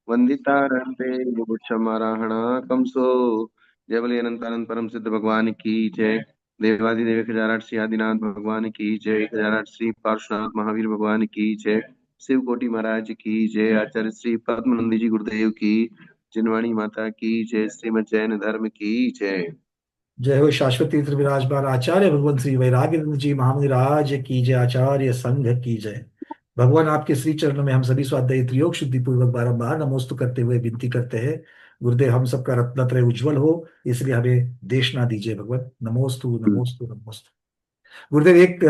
वंदिता रहते गुच्छमाराहणा कंसो। जय बोले अनंत अनंत परम सिद्ध भगवान की जय। देवादिदेव 1008 श्री आदिनाथ भगवान की जय। 1008 श्री पार्श्वनाथ महावीर भगवान की जय। शिव कोटि महाराज की जय। आचार्य श्री पद्मनंदी जी गुरुदेव की। जिनवाणी माता की जय। श्रीमद जैन धर्म की जय। जय हो शाश्वत तीर्थ विराजमान आचार्य भगवान श्री वैराग्यनंद जी महामुनिराज की जय। आचार्य संघ की जय। भगवान आपके श्री चरणों में हम सभी स्वाध्यायी त्रियोग शुद्धि पूर्वक बारंबार नमोस्तु करते हुए विनती करते हैं। गुरुदेव हम सबका रत्नत्रय उज्जवल हो, इसलिए हमें देश ना दीजिए भगवान। नमोस्तु नमोस्तु नमोस्तु। गुरुदेव एक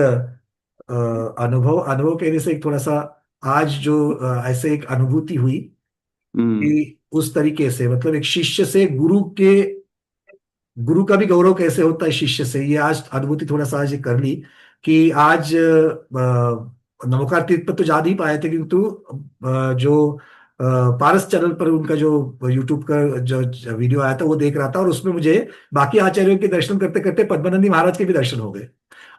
अनुभव अनुभव कहने से एक थोड़ा सा आज जो ऐसे एक अनुभूति हुई हम्म। कि उस तरीके से मतलब एक शिष्य से गुरु का भी गौरव कैसे होता है शिष्य से, ये आज अनुभूति थोड़ा सा आज ये कर ली कि आज नमोकार तीर्थ पर तो जा नहीं पाए थे, किंतु जो पारस चैनल पर उनका जो यूट्यूब का जो वीडियो आया था वो देख रहा था, और उसमें मुझे बाकी आचार्यों के दर्शन करते करते पद्मानंदी महाराज के भी दर्शन हो गए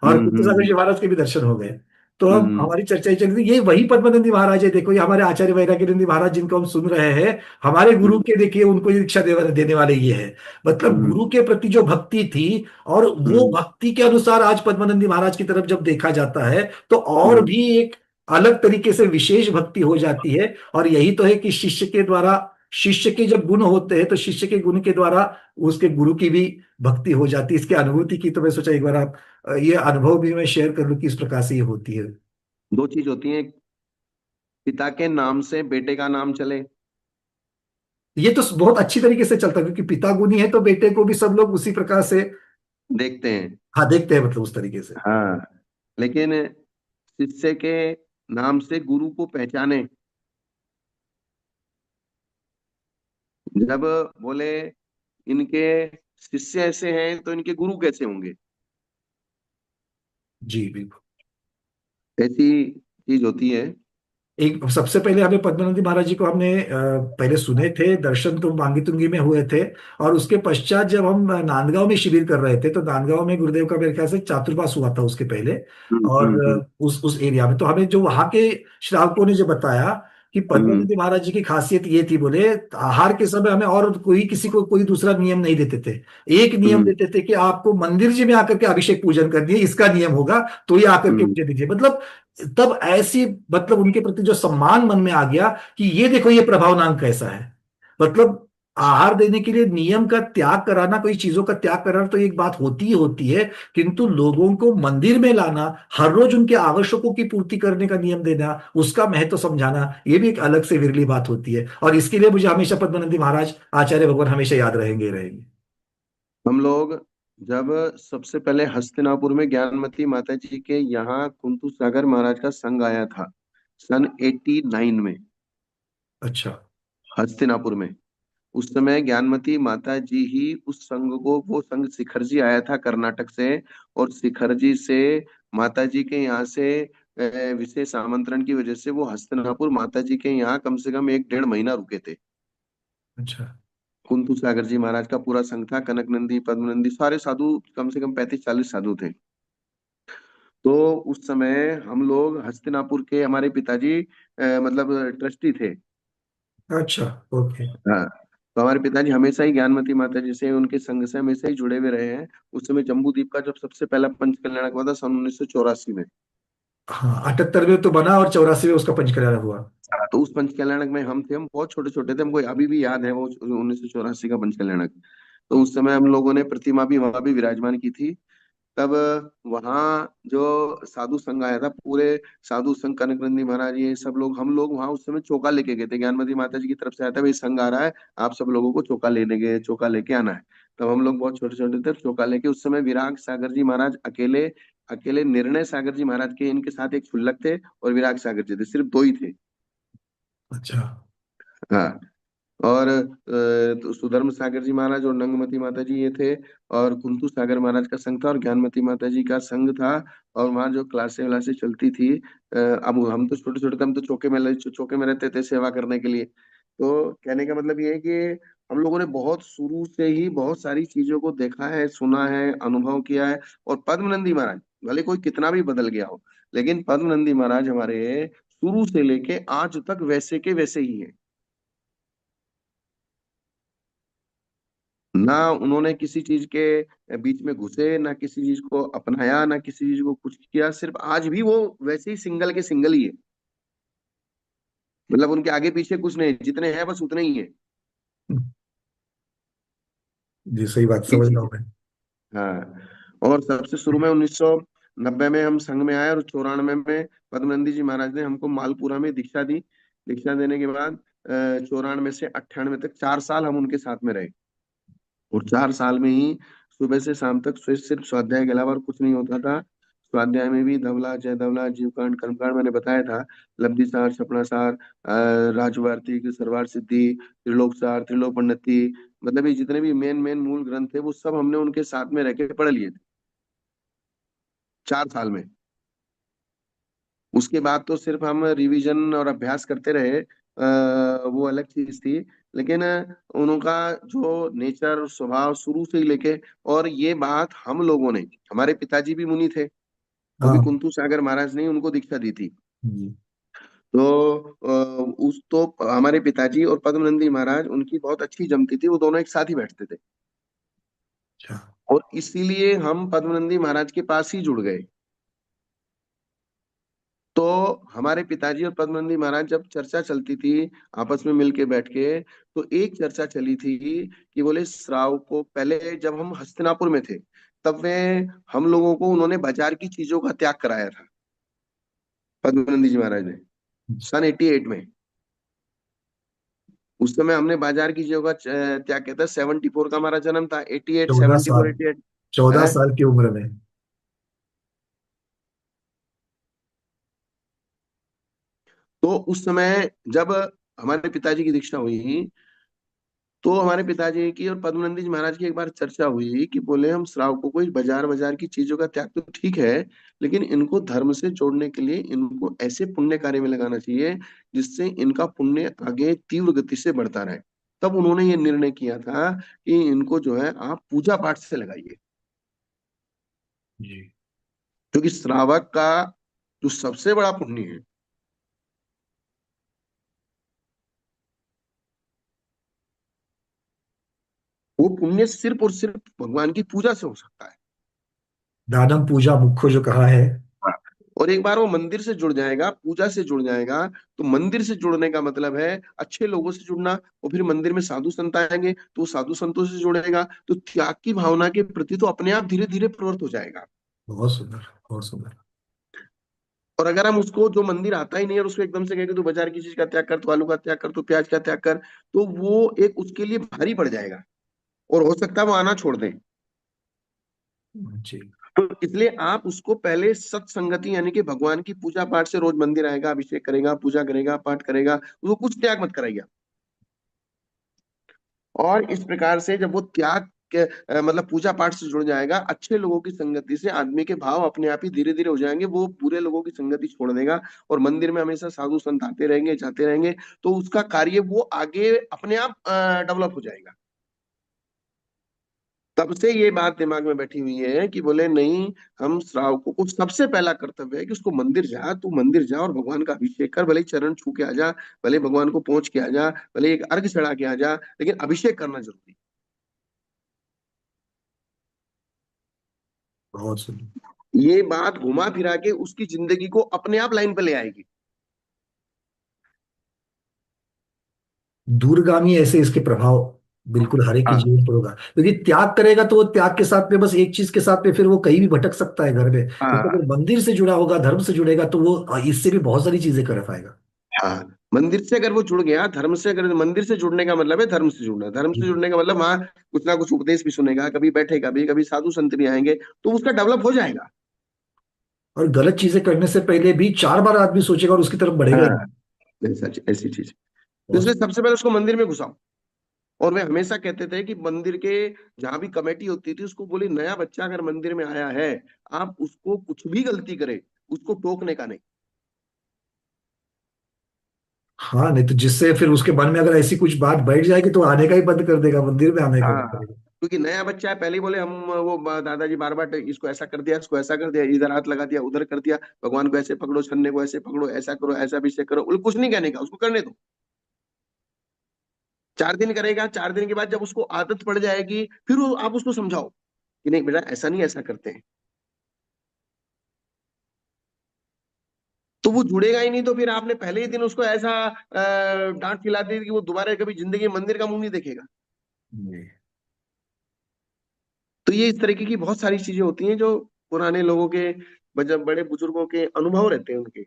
और हम्म। कुत्तू सागर जी महाराज के भी दर्शन हो गए। तो हम हम्म। हमारी चर्चा ही चल रही थी, ये वही पद्मानंदी महाराज है, देखो ये हमारे आचार्य वैराग्यनंदी महाराज जिनको हम सुन रहे हैं, हमारे गुरु हम्म। के देखिए उनको ये दीक्षा देने वाले ये है। मतलब हम्म। गुरु के प्रति जो भक्ति थी, और वो हम्म। भक्ति के अनुसार आज पद्मानंदी महाराज की तरफ जब देखा जाता है तो और हम्म। भी एक अलग तरीके से विशेष भक्ति हो जाती है। और यही तो है कि शिष्य के द्वारा, शिष्य के जब गुण होते हैं तो शिष्य के गुण के द्वारा उसके गुरु की भी भक्ति हो जाती है। इसकी अनुभूति की तो मैं सोचा एक बार आप ये अनुभव भी मैं शेयर कर लूं कि इस प्रकार से ये होती है। दो चीज होती है। पिता के नाम से बेटे का नाम चले। ये तो बहुत अच्छी तरीके से चलता है, क्योंकि पिता गुणी है तो बेटे को भी सब लोग उसी प्रकार से देखते हैं। हाँ देखते हैं, मतलब उस तरीके से। हाँ। लेकिन शिष्य के नाम से गुरु को पहचाने। जब बोले इनके शिष्य ऐसे हैं तो इनके गुरु कैसे होंगे। जी बिल्कुल। ऐसी चीज होती है। एक सबसे पहले हमें पद्मानंदी महाराज जी को हमने पहले सुने थे, दर्शन तो मांगीतुंगी में हुए थे। और उसके पश्चात जब हम नांदगांव में शिविर कर रहे थे तो नांदगांव में गुरुदेव का मेरे ख्याल से चातुर्मास हुआ था उसके पहले। और हम्म। उस एरिया में तो हमें जो वहां के श्रावकों ने जो बताया कि हम्म। पद्मानंदी महाराज जी की खासियत ये थी, बोले आहार के समय हमें और कोई किसी को कोई दूसरा नियम नहीं देते थे। एक नियम हम्म। देते थे कि आपको मंदिर जी में आकर के अभिषेक पूजन करनी है, इसका नियम होगा, तो ये आकर के हम्म। मुझे दीजिए। मतलब तब ऐसी, मतलब उनके प्रति जो सम्मान मन में आ गया कि ये देखो ये प्रभावनांक कैसा है। मतलब आहार देने के लिए नियम का त्याग कराना, कोई चीजों का त्याग कराना तो एक बात होती ही होती है, किंतु लोगों को मंदिर में लाना, हर रोज उनके आवश्यकों की पूर्ति करने का नियम देना, उसका महत्व समझाना, ये भी एक अलग से विरली बात होती है। और इसके लिए मुझे हमेशा पद्मानंदी महाराज आचार्य भगवान हमेशा याद रहेंगे ही रहेंगे। हम लोग जब सबसे पहले हस्तिनापुर में ज्ञानमती माता जी के यहाँ कुंतु सागर महाराज का संघ आया था सन 89 में। अच्छा। हस्तिनापुर में उस समय ज्ञानमती माता जी ही उस संघ को, वो संघ शिखर जी आया था कर्नाटक से। और शिखर जी से माता जी के यहाँ से विशेष आमंत्रण की वजह से वो हस्तिनापुर माता जी के यहाँ कम से कम 1 डेढ़ महीना रुके थे। अच्छा। कुंतु सागर जी महाराज का पूरा संघ था, कनक नंदी पद्म नंदी सारे साधु, कम से कम 35 40 साधु थे। तो उस समय हम लोग हस्तिनापुर के, हमारे पिताजी मतलब ट्रस्टी थे। अच्छा। ओके। हाँ। तो हमारे पिताजी हमेशा ही ज्ञानमती माता जी से, उनके संघ से हमेशा ही जुड़े हुए रहे हैं। उस समय जम्बू द्वीप का जब सबसे पहला पंच कल्याणक हुआ था सन 1984 में। हाँ 78 में तो बना और 84 में उसका पंचकल्याण हुआ। हाँ, तो उस पंच कल्याणक में हम थे, हम बहुत छोटे छोटे थे, हमको अभी भी याद है वो 1984 का पंच कल्याणक। तो उस समय हम लोगों ने प्रतिमा भी वहां भी विराजमान की थी। तब वहाँ जो साधु संघ आया था, पूरे साधु संघ कनकनंदी महाराज ये सब लोग, हम लोग वहां उस समय चौका लेके गए थे। ज्ञानमती माता जी की तरफ से आया था, भाई संघ आ रहा है, आप सब लोगों को चौका लेने गए, चौका लेके आना है। तब हम लोग बहुत छोटे छोटे थे, चौका लेके उस समय विराग सागर जी महाराज अकेले, अकेले निर्णय सागर जी महाराज के इनके साथ एक क्षुल्लक थे और विराग सागर जी थे, सिर्फ दो ही थे। अच्छा। हाँ। और तो सुधर्म सागर जी महाराज और नंगमती माता जी ये थे। और कुंतु सागर महाराज का संघ था और ज्ञानमती माता जी का संघ था। और वहाँ जो क्लासे व्लासे चलती थी, अब हम तो छोटे छोटे थे, हम तो चौके में रहते थे सेवा करने के लिए। तो कहने का मतलब ये है कि हम लोगों ने बहुत शुरू से ही बहुत सारी चीजों को देखा है, सुना है, अनुभव किया है। और पद्मनंदी महाराज भले कोई कितना भी बदल गया हो, लेकिन पद्मनंदी महाराज हमारे शुरू से लेके आज तक वैसे के वैसे ही है। ना उन्होंने किसी चीज के बीच में घुसे, ना किसी चीज को अपनाया, ना किसी चीज को कुछ किया। सिर्फ आज भी वो वैसे ही सिंगल के सिंगल ही है। मतलब उनके आगे पीछे कुछ नहीं, जितने हैं बस उतने ही है। जी सही बात, ये समझ रहा चीज हूँ है। मैं। हाँ, और सबसे शुरू में 1990 में हम संघ में आए, और 94 में पद्मनंदी जी महाराज ने हमको मालपुरा में दीक्षा दी। दीक्षा देने के बाद 94 से 98 तक 4 साल हम उनके साथ में रहे। और 4 साल में ही सुबह से शाम तक सिर्फ स्वाध्याय के अलावा और कुछ नहीं होता था। स्वाध्याय में भी धवला, जय धवला, जीवकांड, कर्मकांड मैंने बताया था, लब्धि सार, सपना सार, राजवार्तिक, सरवार सिद्धि, त्रिलोक सार, त्रिलोपन्नति, मतलब ये जितने भी मेन मेन मूल ग्रंथ थे वो सब हमने उनके साथ में रह के पढ़ लिए थे 4 साल में। उसके बाद तो सिर्फ हम रिवीजन और अभ्यास करते रहे, वो अलग चीज थी। लेकिन उनका जो नेचर, स्वभाव शुरू से ही लेके, और ये बात हम लोगों ने, हमारे पिताजी भी मुनि थे, वो भी हाँ कुंतु सागर महाराज ने ही उनको दीक्षा दी थी। जी। तो उस तो हमारे पिताजी और पद्मनंदी महाराज, उनकी बहुत अच्छी जमती थी, वो दोनों एक साथ ही बैठते थे। अच्छा। और इसीलिए हम पद्मनंदी महाराज के पास ही जुड़ गए। तो हमारे पिताजी और पद्मनंदी महाराज जब चर्चा चलती थी आपस में मिलके बैठ के, तो एक चर्चा चली थी कि बोले श्राव को, पहले जब हम हस्तिनापुर में थे तब वे, हम लोगों को उन्होंने बाजार की चीजों का त्याग कराया था, पद्मनंदी जी महाराज ने, सन 88 में। उस समय हमने बाजार की चीजों का त्याग किया था। 74 का हमारा जन्म था, 88, 14 74, साल, 88 14 है। साल की उम्र में। तो उस समय जब हमारे पिताजी की दीक्षा हुई, तो हमारे पिताजी की और पद्मनंदी जी महाराज की एक बार चर्चा हुई कि बोले हम श्रावकों को इस बाजार बाजार की चीजों का त्याग तो ठीक है, लेकिन इनको धर्म से जोड़ने के लिए इनको ऐसे पुण्य कार्य में लगाना चाहिए जिससे इनका पुण्य आगे तीव्र गति से बढ़ता रहे। तब उन्होंने ये निर्णय किया था कि इनको जो है आप पूजा पाठ से लगाइए। जी। क्योंकि श्रावक का जो सबसे बड़ा पुण्य है, वो पुण्य सिर्फ और सिर्फ भगवान की पूजा से हो सकता है। दानम पूजा मुख्य जो कहा है। हाँ। और एक बार वो मंदिर से जुड़ जाएगा, पूजा से जुड़ जाएगा, तो मंदिर से जुड़ने का मतलब है अच्छे लोगों से जुड़ना। और फिर मंदिर में साधु संत आएंगे तो वो साधु संतों से जुड़ेगा, तो त्याग की भावना के प्रति तो अपने आप धीरे धीरे प्रवृत्त हो जाएगा। बहुत सुंदर, बहुत सुंदर। और अगर हम उसको, जो मंदिर आता ही नहीं है, और उसको एकदम से कहेंगे तू बाजार की चीज का त्याग कर, तू आलू का त्याग कर, तू प्याज का त्याग कर, तो वो एक उसके लिए भारी पड़ जाएगा, और हो सकता है वो आना छोड़ दे। जी। तो इसलिए आप उसको पहले सत्संगति, यानी कि भगवान की पूजा पाठ से, रोज मंदिर आएगा, अभिषेक करेगा, पूजा करेगा, पाठ करेगा, वो कुछ त्याग मत कराइए। और इस प्रकार से जब वो त्याग के मतलब पूजा पाठ से जुड़ जाएगा, अच्छे लोगों की संगति से आदमी के भाव अपने आप ही धीरे धीरे हो जाएंगे, वो बुरे लोगों की संगति छोड़ देगा। और मंदिर में हमेशा साधु संत आते रहेंगे, जाते रहेंगे, तो उसका कार्य वो आगे अपने आप डेवलप हो जाएगा। तब से ये बात दिमाग में बैठी हुई है कि बोले नहीं, हम श्रावकों को सबसे पहला कर्तव्य है कि उसको मंदिर जा, तू मंदिर जा और भगवान का अभिषेक कर, भले ही चरण छू के आ जा, भले भगवान को पहुंच के आ जा, भले एक अर्घ चढ़ा के आ जा, लेकिन अभिषेक करना जरूरी। बहुत सुंदर। ये बात घुमा फिरा के उसकी जिंदगी को अपने आप लाइन पे ले आएगी। दूरगामी ऐसे इसके प्रभाव बिल्कुल हर एक के हाँ, जीवन पर होगा, क्योंकि त्याग करेगा तो वो त्याग के साथ में बस एक चीज के साथ में फिर वो कहीं भी भटक सकता है घर में, लेकिन अगर हाँ, मंदिर से जुड़ा होगा, धर्म से जुड़ेगा, तो वो इससे भी बहुत सारी चीजें कर पाएगा। हाँ। मंदिर से अगर वो जुड़ गया, धर्म से, अगर मंदिर से जुड़ने का मतलब है धर्म से जुड़ना, धर्म से जुड़ने का मतलब वहां कुछ ना कुछ उपदेश भी सुनेगा, कभी बैठेगा भी, कभी साधु संत भी आएंगे, तो उसका डेवलप हो जाएगा। और गलत चीजें करने से पहले भी 4 बार आदमी सोचेगा और उसकी तरफ बढ़ेगा ही हाँ, नहीं। ऐसा, ऐसी चीज। तो बहुत। इसलिए सबसे पहले उसको मंदिर में घुसाओ। और वे हमेशा कहते थे कि मंदिर के जहां भी कमेटी होती थी, उसको बोली नया बच्चा अगर मंदिर में आया है, आप उसको कुछ भी गलती करे, उसको टोकने का नहीं। हाँ, नहीं तो जिससे फिर उसके मन में अगर ऐसी कुछ बात बैठ जाएगी तो आने का ही बंद कर देगा, मंदिर में आने का बंद हाँ, करेगा। क्योंकि नया बच्चा है, पहले ही बोले हम, वो दादाजी बार बार इसको ऐसा कर दिया, इसको ऐसा कर दिया, इधर हाथ लगा दिया, उधर कर दिया, भगवान को ऐसे पकड़ो, छन्ने को ऐसे पकड़ो, ऐसा करो, ऐसा अभिषेक करो, कुछ नहीं कहने का, उसको करने दो। 4 दिन करेगा, 4 दिन के बाद जब उसको आदत पड़ जाएगी, फिर आप उसको समझाओ कि नहीं बेटा ऐसा नहीं, ऐसा करते हैं, तो वो जुड़ेगा ही नहीं। तो फिर आपने पहले ही दिन उसको ऐसा डांट खिला दी कि वो दोबारा कभी जिंदगी में मंदिर का मुंह नहीं देखेगा। जी। तो ये इस तरीके की बहुत सारी चीजें होती हैं जो पुराने लोगों के, जब बड़े बुजुर्गों के अनुभव रहते हैं उनके,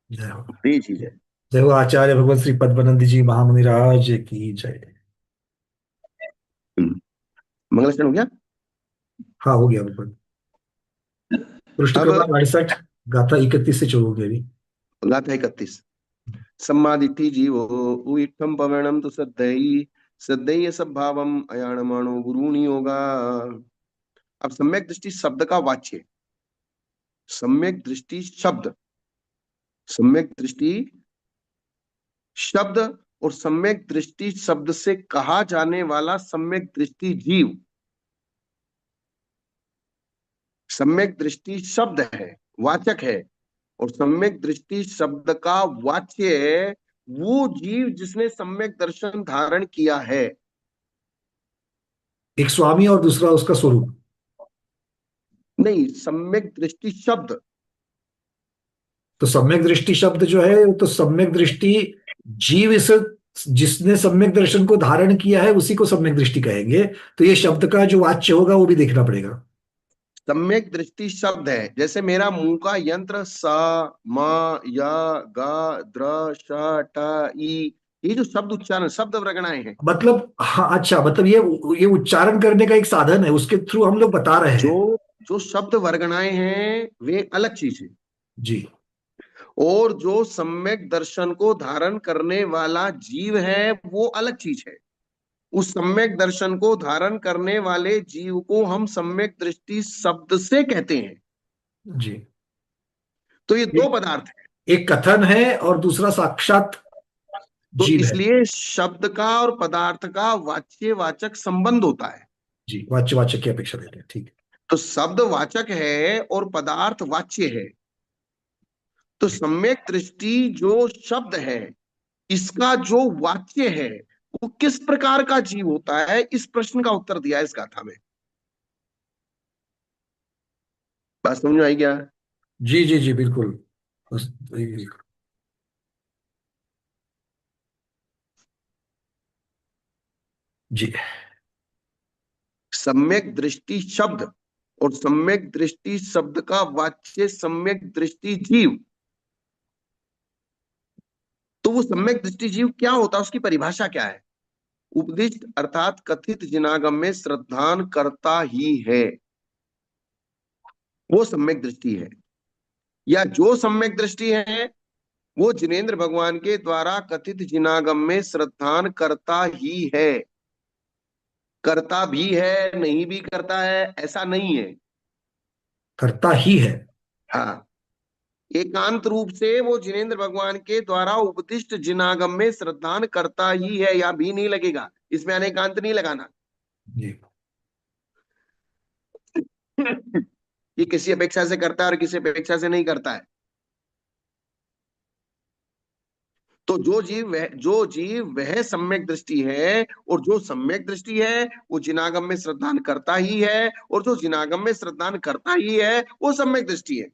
जय हो। तो ये चीज है। जय हो आचार्य भगवत श्री पद्मनंद जी महामुनि राज की जय। मंगलाचरण हो गया। हाँ हो गया बिल्कुल। पृष्ठ अब क्रमांक 68, गाथा 31 से शुरू होगी अभी। गाथा 31। सम्मादिठी जीवो उइत्थम पवनम तो सद्धई सद्धई सद्भावम अयाणमाणो गुरुणी योगा। अब सम्यक दृष्टि शब्द का वाच्य, सम्यक दृष्टि शब्द, सम्यक दृष्टि शब्द और सम्यक दृष्टि शब्द से कहा जाने वाला सम्यक दृष्टि जीव। सम्यक दृष्टि शब्द है, वाचक है, और सम्यक दृष्टि शब्द का वाच्य है वो जीव जिसने सम्यक दर्शन धारण किया है। एक स्वामी और दूसरा उसका स्वरूप। नहीं, सम्यक दृष्टि शब्द। तो सम्यक दृष्टि शब्द जो है वो तो सम्यक दृष्टि जीव, इस जिसने सम्यक दर्शन को धारण किया है उसी को सम्यक दृष्टि कहेंगे। तो ये शब्द का जो वाच्य होगा वो भी देखना पड़ेगा। सम्यक दृष्टि शब्द है, जैसे मेरा मुंह का यंत्र सा, मा, या, गा, द्र, श, ट, ई, ये जो शब्द उच्चारण शब्द वर्गणाएं हैं, मतलब हाँ अच्छा, मतलब ये उच्चारण करने का एक साधन है, उसके थ्रू हम लोग बता रहे जो हैं। जो शब्द वर्गणाएं हैं वे अलग चीज है, जी। और जो सम्यक दर्शन को धारण करने वाला जीव है वो अलग चीज है। उस सम्यक दर्शन को धारण करने वाले जीव को हम सम्यक दृष्टि शब्द से कहते हैं। जी। तो ये दो एक पदार्थ है। एक कथन है और दूसरा साक्षात तो जीव है। इसलिए शब्द का और पदार्थ का वाच्य वाचक संबंध होता है। जी, वाच्यवाचक की अपेक्षा देते हैं, ठीक तो शब्द वाचक है और पदार्थ वाच्य है। तो है। सम्यक दृष्टि जो शब्द है, इसका जो वाच्य है वो किस प्रकार का जीव होता है, इस प्रश्न का उत्तर दिया है इस गाथा में। बात समझ में आई क्या? जी जी जी बिल्कुल। जी। सम्यक दृष्टि शब्द और सम्यक दृष्टि शब्द का वाच्य सम्यक दृष्टि जीव। तो वो सम्यक दृष्टि जीव क्या होता है, उसकी परिभाषा क्या है? उपदिष्ट अर्थात कथित जिनागम में श्रद्धान करता ही है, वो सम्यक दृष्टि है। या जो सम्यक दृष्टि है वो जिनेन्द्र भगवान के द्वारा कथित जिनागम में श्रद्धान करता ही है। करता भी है, नहीं भी करता है, ऐसा नहीं है। करता ही है। हाँ, एकांत रूप से वो जिनेन्द्र भगवान के द्वारा उपदिष्ट जिनागम में श्रद्धान करता ही है, या भी नहीं लगेगा, इसमें अनेकांत नहीं लगाना। जी। ये किसी अपेक्षा से करता है और किसी अपेक्षा से नहीं करता है। तो जो जीव वह सम्यक दृष्टि है, और जो सम्यक दृष्टि है वो जिनागम में श्रद्धान करता ही है, और जो जिनागम में श्रद्धान करता ही है वो सम्यक दृष्टि है।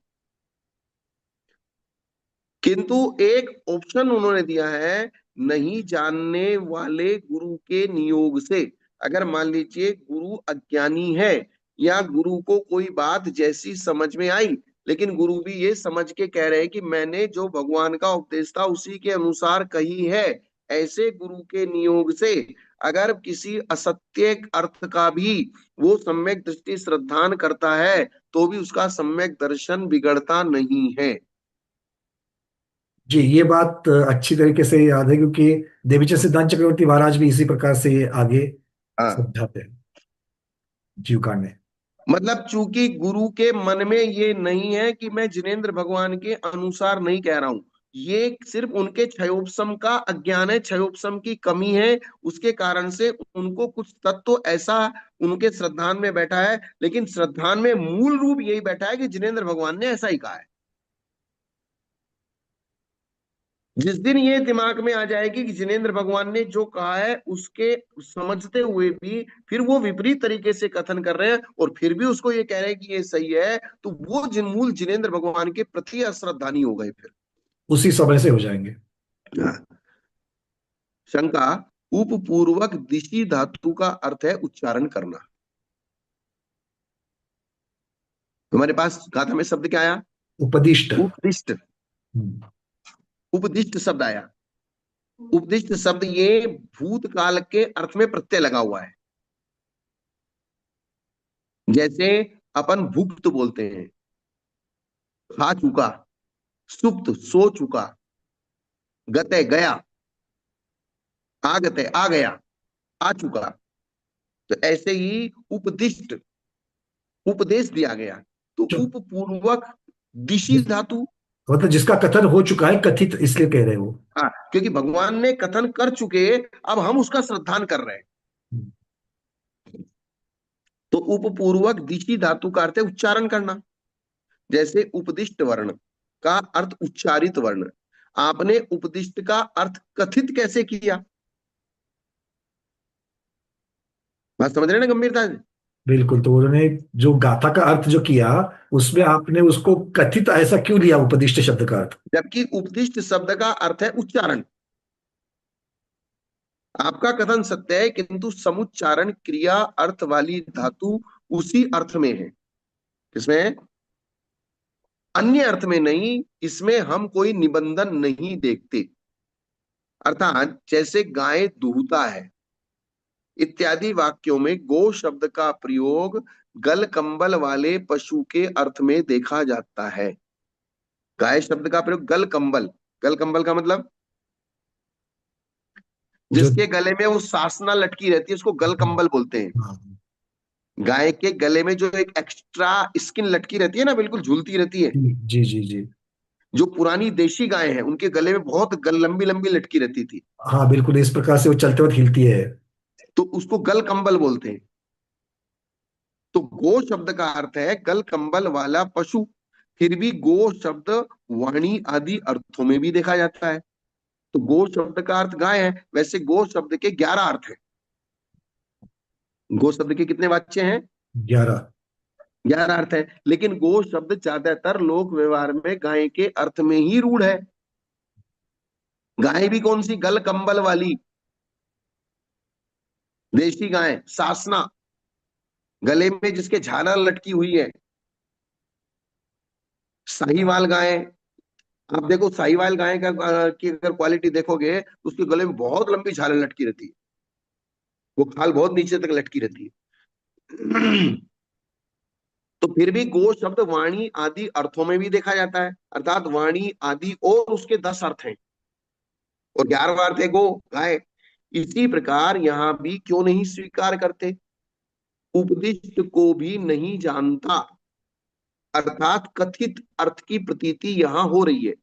किंतु एक ऑप्शन उन्होंने दिया है, नहीं जानने वाले गुरु के नियोग से। अगर मान लीजिए गुरु अज्ञानी है, या गुरु को कोई बात जैसी समझ में आई, लेकिन गुरु भी ये समझ के कह रहे हैं कि मैंने जो भगवान का उपदेश था उसी के अनुसार कही है, ऐसे गुरु के नियोग से अगर किसी असत्य अर्थ का भी वो सम्यक दृष्टि श्रद्धान करता है, तो भी उसका सम्यक दर्शन बिगड़ता नहीं है। जी, ये बात अच्छी तरीके से याद है, क्योंकि देवीचंद सिद्धांत चक्रवर्ती महाराज भी इसी प्रकार से आगे हाँ, समझाते हैं जीवकांड में। मतलब चूंकि गुरु के मन में ये नहीं है कि मैं जिनेन्द्र भगवान के अनुसार नहीं कह रहा हूं, ये सिर्फ उनके क्षयोपशम का अज्ञान है, क्षयोपशम की कमी है, उसके कारण से उनको कुछ तत्व ऐसा उनके श्रद्धान में बैठा है, लेकिन श्रद्धान में मूल रूप यही बैठा है कि जिनेन्द्र भगवान ने ऐसा ही कहा है। जिस दिन ये दिमाग में आ जाएगी कि जिनेंद्र भगवान ने जो कहा है उसके समझते हुए भी फिर वो विपरीत तरीके से कथन कर रहे हैं और फिर भी उसको ये कह रहे हैं कि ये सही है, तो वो मूल जिनेंद्र भगवान के प्रति अश्रद्धानी हो गए फिर। उसी समय से हो जाएंगे। हाँ। शंका, उपपूर्वक दिशि धातु का अर्थ है उच्चारण करना। हमारे पास गाथा में शब्द क्या आया? उपदिष्ट। उपदिष्ट। हम्म। उपदिष्ट शब्द आया। उपदिष्ट शब्द ये भूतकाल के अर्थ में प्रत्यय लगा हुआ है। जैसे अपन भुक्त बोलते हैं, खा चुका, सुप्त सो चुका, गते गया, आगते आ गया, आ चुका। तो ऐसे ही उपदिष्ट, उपदेश दिया गया। तो जो उपपूर्वक दिशि जिस धातु। मतलब जिसका कथन हो चुका है, कथित इसलिए कह रहे हो। हाँ, क्योंकि भगवान ने कथन कर चुके, अब हम उसका श्रद्धान कर रहे हैं। हम्म। तो उपपूर्वक दिशि धातु का अर्थ है उच्चारण करना। जैसे उपदिष्ट वर्ण का अर्थ उच्चारित वर्ण, आपने उपदिष्ट का अर्थ कथित कैसे किया? बात समझ रहे हैं ना गंभीरता से? बिल्कुल, तो उन्होंने जो गाथा का अर्थ जो किया, उसमें आपने उसको कथित ऐसा क्यों लिया, उपदिष्ट शब्द का अर्थ? जबकि उपदिष्ट शब्द का अर्थ है उच्चारण। आपका कथन सत्य है, किंतु समुच्चारण क्रिया अर्थ वाली धातु उसी अर्थ में है। किसमें? अन्य अर्थ में नहीं। इसमें हम कोई निबंधन नहीं देखते। अर्थात जैसे गाय दूहता है इत्यादि वाक्यों में गो शब्द का प्रयोग गल कंबल वाले पशु के अर्थ में देखा जाता है। गाय शब्द का प्रयोग गल कंबल, गल कंबल का मतलब जो जिसके गले में वो सासना लटकी रहती है उसको गल कंबल बोलते हैं। हाँ, गाय के गले में जो एक एक्स्ट्रा स्किन लटकी रहती है ना, बिल्कुल झूलती रहती है। जी जी जी। जो पुरानी देशी गाय है उनके गले में बहुत गल लंबी लंबी लटकी रहती थी। हाँ बिल्कुल, इस प्रकार से वो चलते वक्त हिलती है। तो उसको गल कंबल बोलते हैं। तो गो शब्द का अर्थ है गल कंबल वाला पशु। फिर भी गो शब्द वाणी आदि अर्थों में भी देखा जाता है। तो गो शब्द का अर्थ गाय है, वैसे गो शब्द के 11 अर्थ हैं। गो शब्द के कितने वाच्य हैं? 11। 11 अर्थ है। लेकिन गो शब्द ज्यादातर लोक व्यवहार में गाय के अर्थ में ही रूढ़ है। गाय भी कौन सी? गल कंबल वाली देशी गाय, सासना, गले में जिसके झालर लटकी हुई है। साहीवाल गाय, आप देखो साहीवाल गाय का की अगर क्वालिटी देखोगे तो उसके गले में बहुत लंबी झालर लटकी रहती है। वो खाल बहुत नीचे तक लटकी रहती है। तो फिर भी गो शब्द वाणी आदि अर्थों में भी देखा जाता है। अर्थात वाणी आदि और उसके 10 अर्थ हैं और 11वां अर्थ है गो, गाय। इसी प्रकार यहां भी क्यों नहीं स्वीकार करते? उपदिष्ट को भी नहीं जानता, अर्थात कथित अर्थ की प्रतीति यहां हो रही है।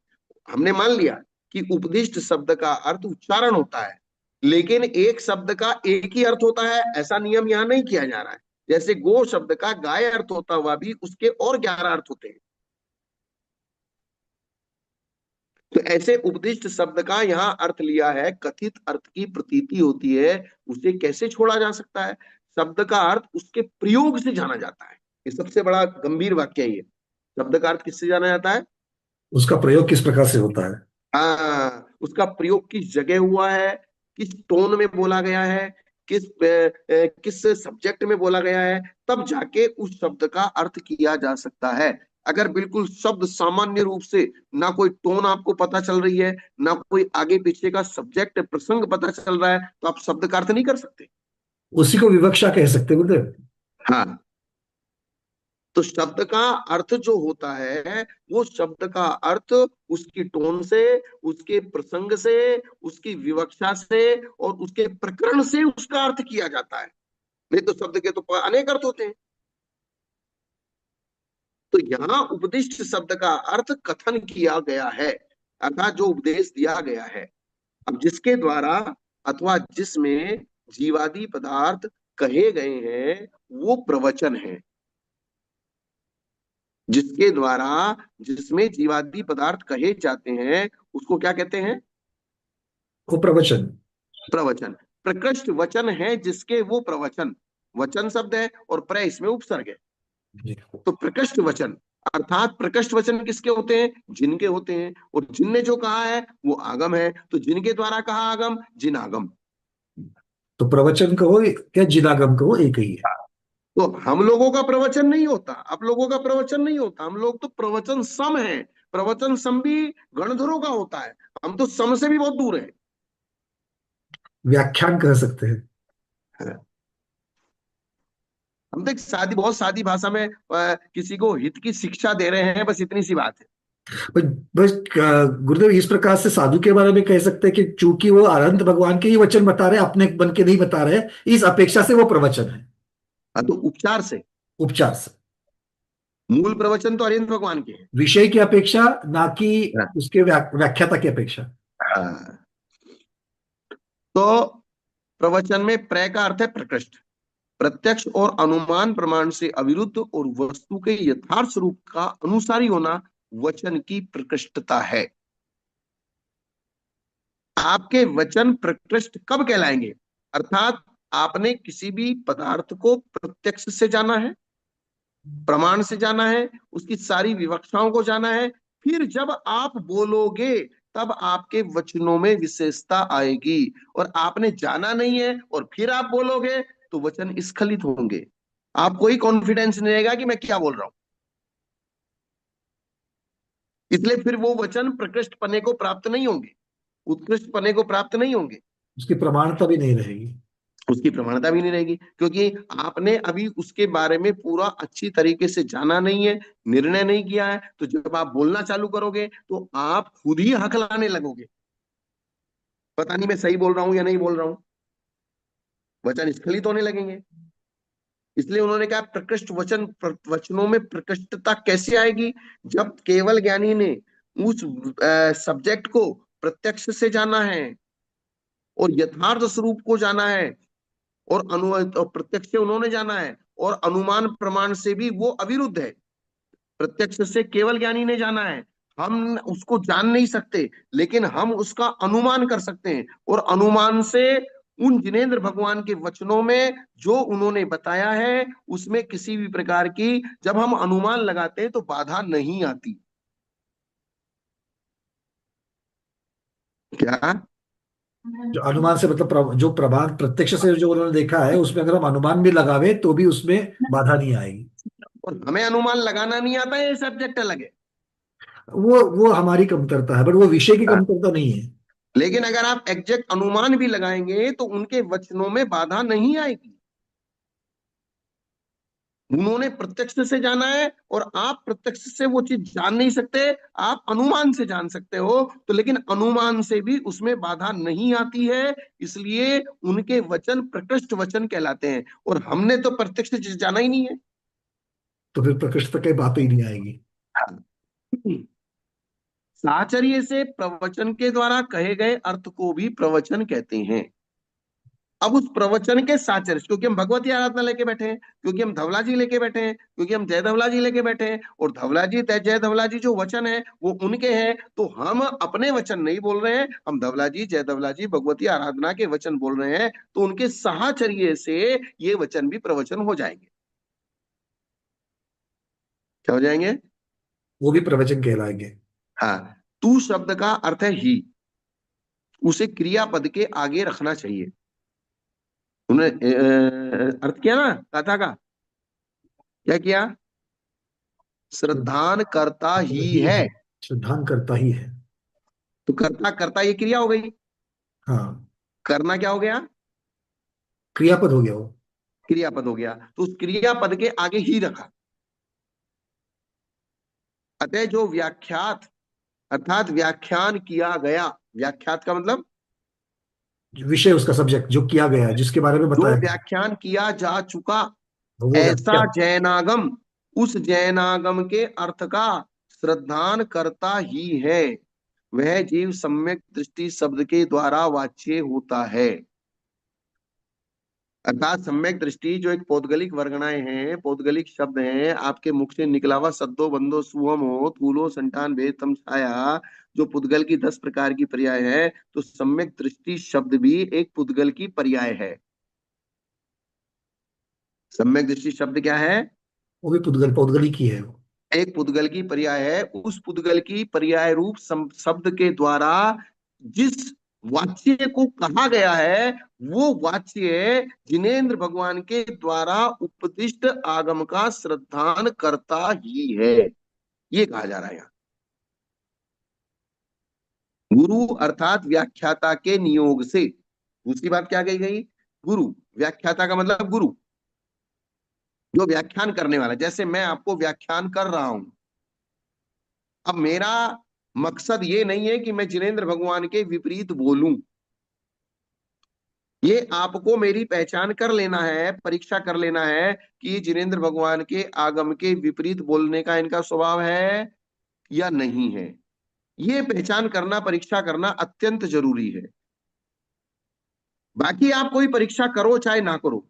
हमने मान लिया कि उपदिष्ट शब्द का अर्थ उच्चारण होता है, लेकिन एक शब्द का एक ही अर्थ होता है ऐसा नियम यहां नहीं किया जा रहा है। जैसे गो शब्द का गाय अर्थ होता हुआ भी उसके और 11 अर्थ होते हैं। तो ऐसे उपदिष्ट शब्द का यहाँ अर्थ लिया है, कथित अर्थ की प्रतीति होती है, उसे कैसे छोड़ा जा सकता है? शब्द का अर्थ उसके प्रयोग से जाना जाता है। ये सबसे बड़ा गंभीर वाक्य है ये। शब्द का अर्थ किससे जाना जाता है? उसका प्रयोग किस प्रकार से होता है? उसका प्रयोग किस जगह हुआ है, किस टोन में बोला गया है, किस सब्जेक्ट में बोला गया है, तब जाके उस शब्द का अर्थ किया जा सकता है। अगर बिल्कुल शब्द सामान्य रूप से, ना कोई टोन आपको पता चल रही है, ना कोई आगे पीछे का सब्जेक्ट प्रसंग पता चल रहा है, तो आप शब्द का अर्थ नहीं कर सकते। उसी को विवक्षा कह सकते हैं गुरुदेव। हाँ। तो शब्द का अर्थ जो होता है वो शब्द का अर्थ उसकी टोन से, उसके प्रसंग से, उसकी विवक्षा से और उसके प्रकरण से उसका अर्थ किया जाता है। नहीं तो शब्द के तो अनेक अर्थ होते हैं। तो यहाँ उपदिष्ट शब्द का अर्थ कथन किया गया है, अर्थात जो उपदेश दिया गया है। अब जिसके द्वारा अथवा जिसमें जीवादि पदार्थ कहे गए हैं वो प्रवचन है। जिसके द्वारा, जिसमें जीवादि पदार्थ कहे जाते हैं, उसको क्या कहते हैं? वो प्रवचन। प्रवचन। प्रकृष्ट वचन है जिसके, वो प्रवचन। वचन शब्द है और प्र इसमें उपसर्ग है। जी। तो प्रकृष्ट वचन, अर्थात प्रकृष्ट वचन किसके होते हैं? जिनके होते हैं। और जिनने जो कहा है वो आगम है, तो जिनके द्वारा कहा आगम, जिन आगम। तो प्रवचन कहो क्या जिनागम कहो, एक ही है। तो हम लोगों का प्रवचन नहीं होता, आप लोगों का प्रवचन नहीं होता, हम लोग तो प्रवचन सम है। प्रवचन सम भी गणधरों का होता है, हम तो सम से भी बहुत दूर है। व्याख्यान कह सकते हैं। हम तो एक सादी, बहुत सादी भाषा में किसी को हित की शिक्षा दे रहे हैं, बस इतनी सी बात है। बस बस गुरुदेव इस प्रकार से साधु के बारे में कह सकते हैं कि चूंकि वो अनंत भगवान के ही वचन बता रहे हैं, अपने बन के नहीं बता रहे हैं, इस अपेक्षा से वो प्रवचन है। हाँ, तो उपचार से। उपचार से। मूल प्रवचन तो अरिहंत भगवान के हैं। विषय की अपेक्षा, ना कि हाँ। उसके व्याख्याता की अपेक्षा। हाँ। तो प्रवचन में प्र का अर्थ है प्रकृष्ट। प्रत्यक्ष और अनुमान प्रमाण से अविरुद्ध और वस्तु के यथार्थ स्वरूप का अनुसारी होना वचन की प्रकृष्टता है। आपके वचन प्रकृष्ट कब कहलाएंगे? अर्थात आपने किसी भी पदार्थ को प्रत्यक्ष से जाना है, प्रमाण से जाना है, उसकी सारी विवक्षाओं को जाना है, फिर जब आप बोलोगे तब आपके वचनों में विशेषता आएगी। और आपने जाना नहीं है और फिर आप बोलोगे तो वचन स्खलित होंगे। आपको कोई कॉन्फिडेंस नहीं रहेगा कि मैं क्या बोल रहा हूं। इसलिए फिर वो वचन प्रकृष्ट पने को प्राप्त नहीं होंगे, उत्कृष्ट पने को प्राप्त नहीं होंगे। उसकी प्रमाणता भी नहीं रहेगी। उसकी प्रमाणता भी नहीं रहेगी, क्योंकि आपने अभी उसके बारे में पूरा अच्छी तरीके से जाना नहीं है, निर्णय नहीं किया है। तो जब आप बोलना चालू करोगे तो आप खुद ही हकलाने लगोगे, पता नहीं मैं सही बोल रहा हूं या नहीं बोल रहा हूं। वचन स्खलित होने लगेंगे। इसलिए उन्होंने कहा प्रकृष्ट वचन, वचनों में प्रकृष्टता कैसे आएगी? जब केवल ज्ञानी ने उस सब्जेक्ट को प्रत्यक्ष से जाना है और यथार्थ स्वरूप को जाना है, और और प्रत्यक्ष से उन्होंने जाना है, और अनुमान प्रमाण से भी वो अविरुद्ध है। प्रत्यक्ष से केवल ज्ञानी ने जाना है, हम उसको जान नहीं सकते, लेकिन हम उसका अनुमान कर सकते हैं। और अनुमान से उन जिनेन्द्र भगवान के वचनों में जो उन्होंने बताया है, उसमें किसी भी प्रकार की, जब हम अनुमान लगाते हैं तो बाधा नहीं आती। क्या? जो अनुमान से मतलब जो प्रमाण प्रत्यक्ष से जो उन्होंने देखा है, उसमें अगर हम अनुमान भी लगावे तो भी उसमें बाधा नहीं आएगी। और हमें अनुमान लगाना नहीं आता है, ये सब्जेक्ट अलग है। वो हमारी कमतरता है, बट वो विषय की कमतरता नहीं है। लेकिन अगर आप एग्जैक्ट अनुमान भी लगाएंगे तो उनके वचनों में बाधा नहीं आएगी। उन्होंने प्रत्यक्ष से जाना है और आप प्रत्यक्ष से वो चीज जान नहीं सकते, आप अनुमान से जान सकते हो। तो लेकिन अनुमान से भी उसमें बाधा नहीं आती है, इसलिए उनके वचन प्रकृष्ट वचन कहलाते हैं। और हमने तो प्रत्यक्ष से जाना ही नहीं है। तो फिर प्रकृष्टता की बात ही नहीं आएगी। साहचर्य से प्रवचन के द्वारा कहे गए अर्थ को भी प्रवचन कहते हैं। अब उस प्रवचन के साचर्य, क्योंकि हम भगवती आराधना लेके बैठे हैं, क्योंकि हम धवला जी लेके बैठे हैं, क्योंकि हम जय धवला जी लेके बैठे हैं, और धवला जी, जय धवला जी जो वचन है वो उनके हैं, तो हम अपने वचन नहीं बोल रहे हैं, हम धवला जी, जय धवला जी, भगवती आराधना के वचन बोल रहे हैं। तो उनके साहचर्य से ये वचन भी प्रवचन हो जाएंगे। क्या हो जाएंगे? वो भी प्रवचन कहलाएंगे। हाँ। तू शब्द का अर्थ है ही, उसे क्रियापद के आगे रखना चाहिए। उन्होंने अर्थ किया ना कथा का, क्या किया? श्रद्धान करता ही ही है। है। श्रद्धान करता ही है। तो करता करता ये क्रिया हो गई। हाँ। करना क्या हो गया? क्रियापद हो गया वो। क्रियापद हो गया, तो उस क्रियापद के आगे ही रखा। अतः जो व्याख्यात, अर्थात व्याख्यान किया गया, व्याख्यात का मतलब विषय उसका सब्जेक्ट जो किया गया है, जिसके बारे में जो बताया गया, व्याख्यान किया जा चुका, वो ऐसा व्याख्या। जैनागम, उस जैनागम के अर्थ का श्रद्धान करता ही है। वह जीव सम्यक दृष्टि शब्द के द्वारा वाच्य होता है। अर्थात सम्यक दृष्टि जो एक पौद्गलिक वर्गणाएं हैं, पौद्गलिक शब्द हैं, आपके मुख से निकला हुआ सद्दो बंदो सुवम हो थूलो संतान भेद तम छाया, जो पुद्गल की 10 प्रकार की पर्याय है, तो सम्यक दृष्टि शब्द भी एक पुद्गल की पर्याय है। सम्यक दृष्टि शब्द क्या है? वो भी पुद्गल पौद्गलिक ही है वो। एक पुद्गल की पर्याय है। उस पुद्गल की पर्याय रूप शब्द के द्वारा जिस वाच्य को कहा गया है, वो वाच्य जिनेन्द्र भगवान के द्वारा उपदिष्ट आगम का श्रद्धान करता ही है, ये कहा जा रहा है यहाँ। गुरु अर्थात व्याख्याता के नियोग से। दूसरी बात क्या कही गई? गुरु, व्याख्याता का मतलब गुरु, जो व्याख्यान करने वाला। जैसे मैं आपको व्याख्यान कर रहा हूं, अब मेरा मकसद ये नहीं है कि मैं जिनेन्द्र भगवान के विपरीत बोलूं। ये आपको मेरी पहचान कर लेना है, परीक्षा कर लेना है कि जिनेन्द्र भगवान के आगम के विपरीत बोलने का इनका स्वभाव है या नहीं है। ये पहचान करना, परीक्षा करना अत्यंत जरूरी है। बाकी आप कोई परीक्षा करो चाहे ना करो,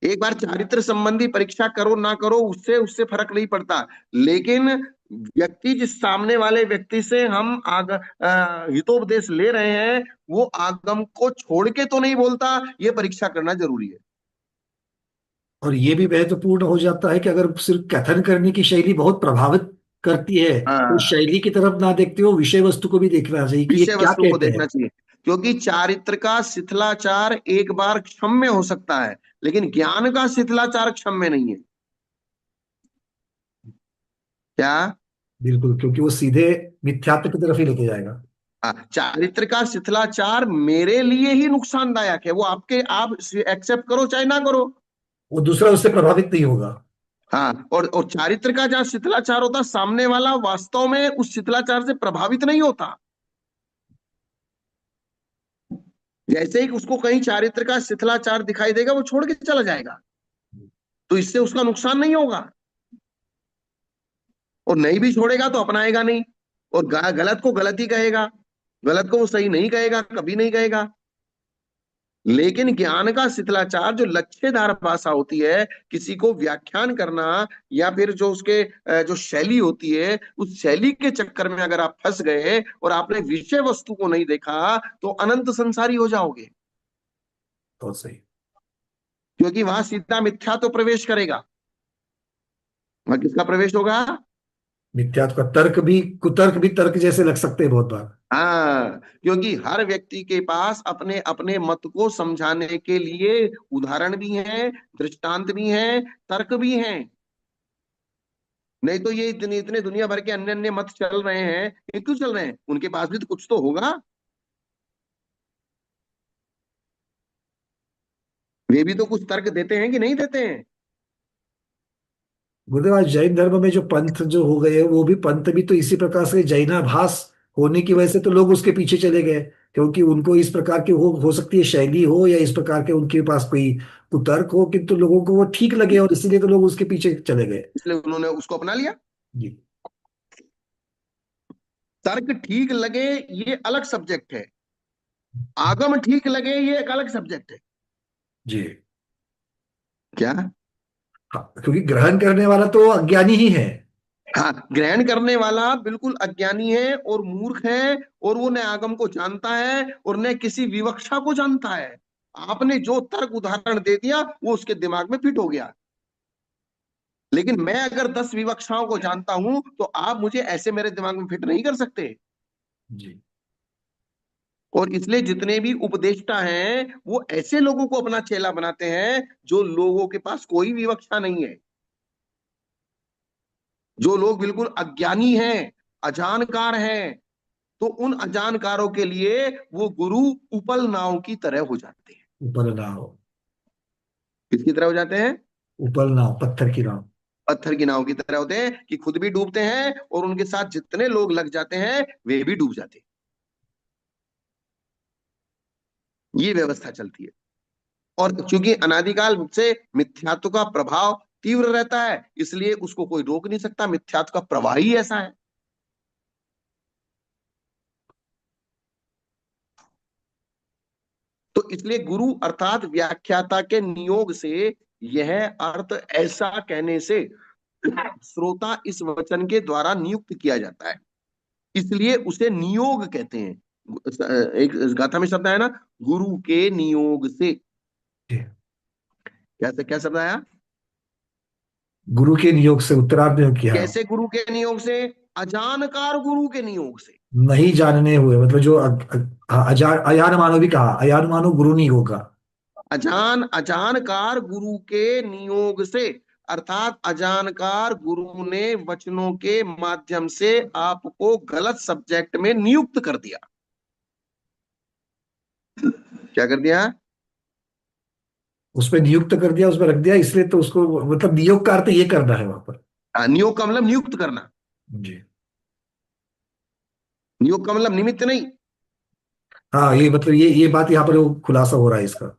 एक बार चारित्र संबंधी परीक्षा करो ना करो, उससे उससे फर्क नहीं पड़ता। लेकिन व्यक्ति, जिस सामने वाले व्यक्ति से हम हितोपदेश ले रहे हैं, वो आगम को छोड़ के तो नहीं बोलता, ये परीक्षा करना जरूरी है। और ये भी महत्वपूर्ण हो जाता है कि अगर सिर्फ कथन करने की शैली बहुत प्रभावित करती है तो हाँ, शैली की तरफ ना देखते हो, विषय वस्तु को भी देखना चाहिए कि ये विषय क्या वस्तु को कहते हैं। देखना चाहिए। क्योंकि चारित्र का शिथिलाचार एक बार क्षम्य हो सकता है, लेकिन ज्ञान का शिथिलाचार क्षम्य नहीं है। क्या? बिल्कुल, क्योंकि वो सीधे मिथ्यात्व की तरफ ही लेके जाएगा। चारित्र का शिथिलाचार मेरे लिए ही नुकसानदायक है, वो आपके, आप एक्सेप्ट करो चाहे ना करो। वो दूसरा उससे प्रभावित नहीं होगा। हाँ, और चारित्र का जहाँ शिथिलाचार होता, सामने वाला वास्तव में उस शिथिलाचार से प्रभावित नहीं होता। जैसे ही उसको कहीं चारित्र का शिथिलाचार दिखाई देगा, वो छोड़ के चला जाएगा, तो इससे उसका नुकसान नहीं होगा। और नहीं भी छोड़ेगा तो अपनाएगा नहीं, और गलत को गलत ही कहेगा, गलत को वो सही नहीं कहेगा, कभी नहीं कहेगा। लेकिन ज्ञान का शिथिलाचार, जो लक्ष्यधार भाषा होती है, किसी को व्याख्यान करना, या फिर जो उसके जो शैली होती है, उस शैली के चक्कर में अगर आप फंस गए और आपने विषय वस्तु को नहीं देखा, तो अनंत संसारी हो जाओगे। तो सही। क्योंकि वहां सीधा मिथ्या तो प्रवेश करेगा। वहां किसका प्रवेश होगा? मिथ्यात्व का तर्क भी, कुतर्क भी तर्क जैसे लग सकते हैं बहुत बार। हाँ, क्योंकि हर व्यक्ति के पास अपने अपने मत को समझाने के लिए उदाहरण भी हैं, दृष्टांत भी हैं, तर्क भी हैं। नहीं तो ये इतने इतने दुनिया भर के अन्य अन्य मत चल रहे हैं, ये क्यों चल रहे हैं? उनके पास भी तो कुछ तो होगा, वे भी तो कुछ तर्क देते हैं कि नहीं देते हैं? गुरुदेव, आज जैन धर्म में जो पंथ जो हो गए, वो भी पंथ भी तो इसी प्रकार से जैनाभास होने की वजह से तो लोग उसके पीछे चले गए, क्योंकि उनको इस प्रकार की हो सकती है शैली हो या इस प्रकार के उनके पास कोई कुतर्क हो, किंतु लोगों को वो ठीक लगे और इसीलिए तो लोग उसके पीछे चले गए। इसलिए उन्होंने उसको अपना लिया। जी। तर्क ठीक लगे, ये अलग सब्जेक्ट है। आगम ठीक लगे, ये एक अलग सब्जेक्ट है। जी। क्या? हाँ, क्योंकि ग्रहण करने वाला तो अज्ञानी ही है। हाँ, ग्रहण करने वाला बिल्कुल अज्ञानी है और मूर्ख है, और वो न आगम को जानता है और न किसी विवक्षा को जानता है। आपने जो तर्क उदाहरण दे दिया, वो उसके दिमाग में फिट हो गया। लेकिन मैं अगर 10 विवक्षाओं को जानता हूं, तो आप मुझे ऐसे मेरे दिमाग में फिट नहीं कर सकते। जी। और इसलिए जितने भी उपदेष्टा हैं, वो ऐसे लोगों को अपना चेला बनाते हैं जो लोगों के पास कोई विवक्षा नहीं है, जो लोग बिल्कुल अज्ञानी हैं, अजानकार हैं। तो उन अजानकारों के लिए वो गुरु उपल नाव की तरह हो जाते हैं। ऊपर ना हो। किसकी तरह हो जाते हैं? ऊपर नाव, पत्थर की नाव। पत्थर की नाव की तरह होते हैं, कि खुद भी डूबते हैं और उनके साथ जितने लोग लग जाते हैं, वे भी डूब जाते हैं। ये व्यवस्था चलती है। और चूंकि अनादिकाल से मिथ्यात्व का प्रभाव तीव्र रहता है, इसलिए उसको कोई रोक नहीं सकता, मिथ्यात्व का प्रवाह ही ऐसा है। तो तो इसलिए गुरु अर्थात व्याख्याता के नियोग से, यह अर्थ ऐसा कहने से श्रोता इस वचन के द्वारा नियुक्त किया जाता है, इसलिए उसे नियोग कहते हैं। एक गाथा में शब्द है ना, गुरु के नियोग से। जी। क्या क्या शब्द आया? गुरु के नियोग से, उत्तरार्ध में किया। कैसे गुरु के नियोग से? अजानकार गुरु के नियोग से। नहीं जानने हुए, मतलब जो अजान मानो भी कहा, अजान मानो गुरु नहीं होगा। अजानकार गुरु के नियोग से, अर्थात अजानकार गुरु ने वचनों के माध्यम से आपको गलत सब्जेक्ट में नियुक्त कर दिया। क्या कर दिया? उसमें नियुक्त कर दिया, उसमें रख दिया, इसलिए तो उसको, मतलब नियोग का अर्थ ये करना है वहां पर। नियोग का मतलब नियुक्त करना। जी। नियोग का मतलब निमित्त नहीं। हाँ, ये मतलब ये बात यहाँ पर वो खुलासा हो रहा है इसका।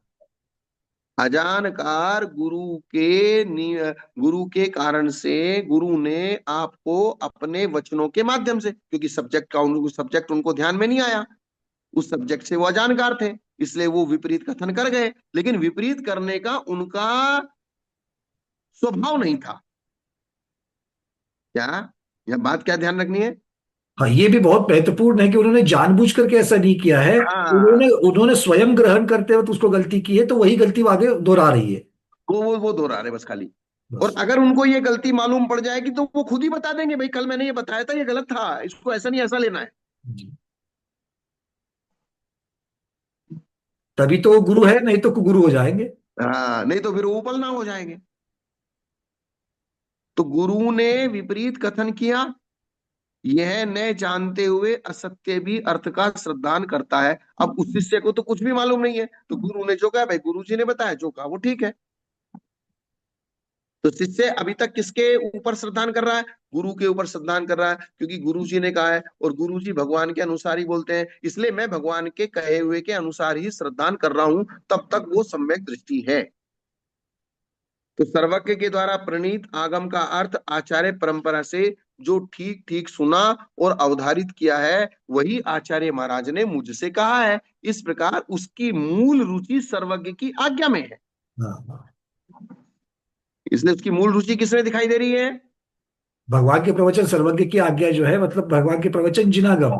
अजानकार गुरु के कारण से गुरु ने आपको अपने वचनों के माध्यम से, क्योंकि सब्जेक्ट उनको ध्यान में नहीं आया, उस सब्जेक्ट से वो अजानकार थे, इसलिए वो विपरीत कथन कर गए, लेकिन विपरीत करने का उनका स्वभाव नहीं था। क्या? यह बात क्या ध्यान रखनी है? हाँ, ये भी बहुत महत्वपूर्ण है कि उन्होंने जानबूझ करके ऐसा नहीं किया है। हाँ, उन्होंने उन्होंने स्वयं ग्रहण करते वक्त उसको गलती की है, तो वही गलती वो आगे दोहरा रही है। वो दोहरा रहे बस खाली। और बस। अगर उनको ये गलती मालूम पड़ जाएगी तो वो खुद ही बता देंगे, भाई कल मैंने ये बताया था, ये गलत था, इसको ऐसा नहीं ऐसा लेना है। जी। तभी तो वो गुरु है, नहीं तो कुगुरु हो जाएंगे। हाँ, नहीं तो फिर वो उपल ना हो जाएंगे। तो गुरु ने विपरीत कथन किया, यह न जानते हुए असत्य भी अर्थ का श्रद्धान करता है। अब उस शिष्य को तो कुछ भी मालूम नहीं है, तो गुरु ने जो कहा, भाई गुरु जी ने बताया, जो कहा वो ठीक है। तो शिष्य अभी तक किसके ऊपर श्रद्धान कर रहा है? गुरु के ऊपर श्रद्धान कर रहा है, क्योंकि गुरु जी ने कहा है, और गुरु जी भगवान के अनुसार ही बोलते हैं, इसलिए मैं भगवान के कहे हुए के अनुसार ही श्रद्धान कर रहा हूं, तब तक वो सम्यक दृष्टि है। तो सर्वज्ञ के द्वारा प्रणीत आगम का अर्थ आचार्य परंपरा से जो ठीक ठीक सुना और अवधारित किया है, वही आचार्य महाराज ने मुझसे कहा है। इस प्रकार उसकी मूल रुचि सर्वज्ञ की आज्ञा में है। हाँ, हाँ। इसलिए उसकी मूल रुचि किसमें दिखाई दे रही है? भगवान के प्रवचन, सर्वज्ञ की आज्ञा जो है, मतलब भगवान के प्रवचन जिनागम।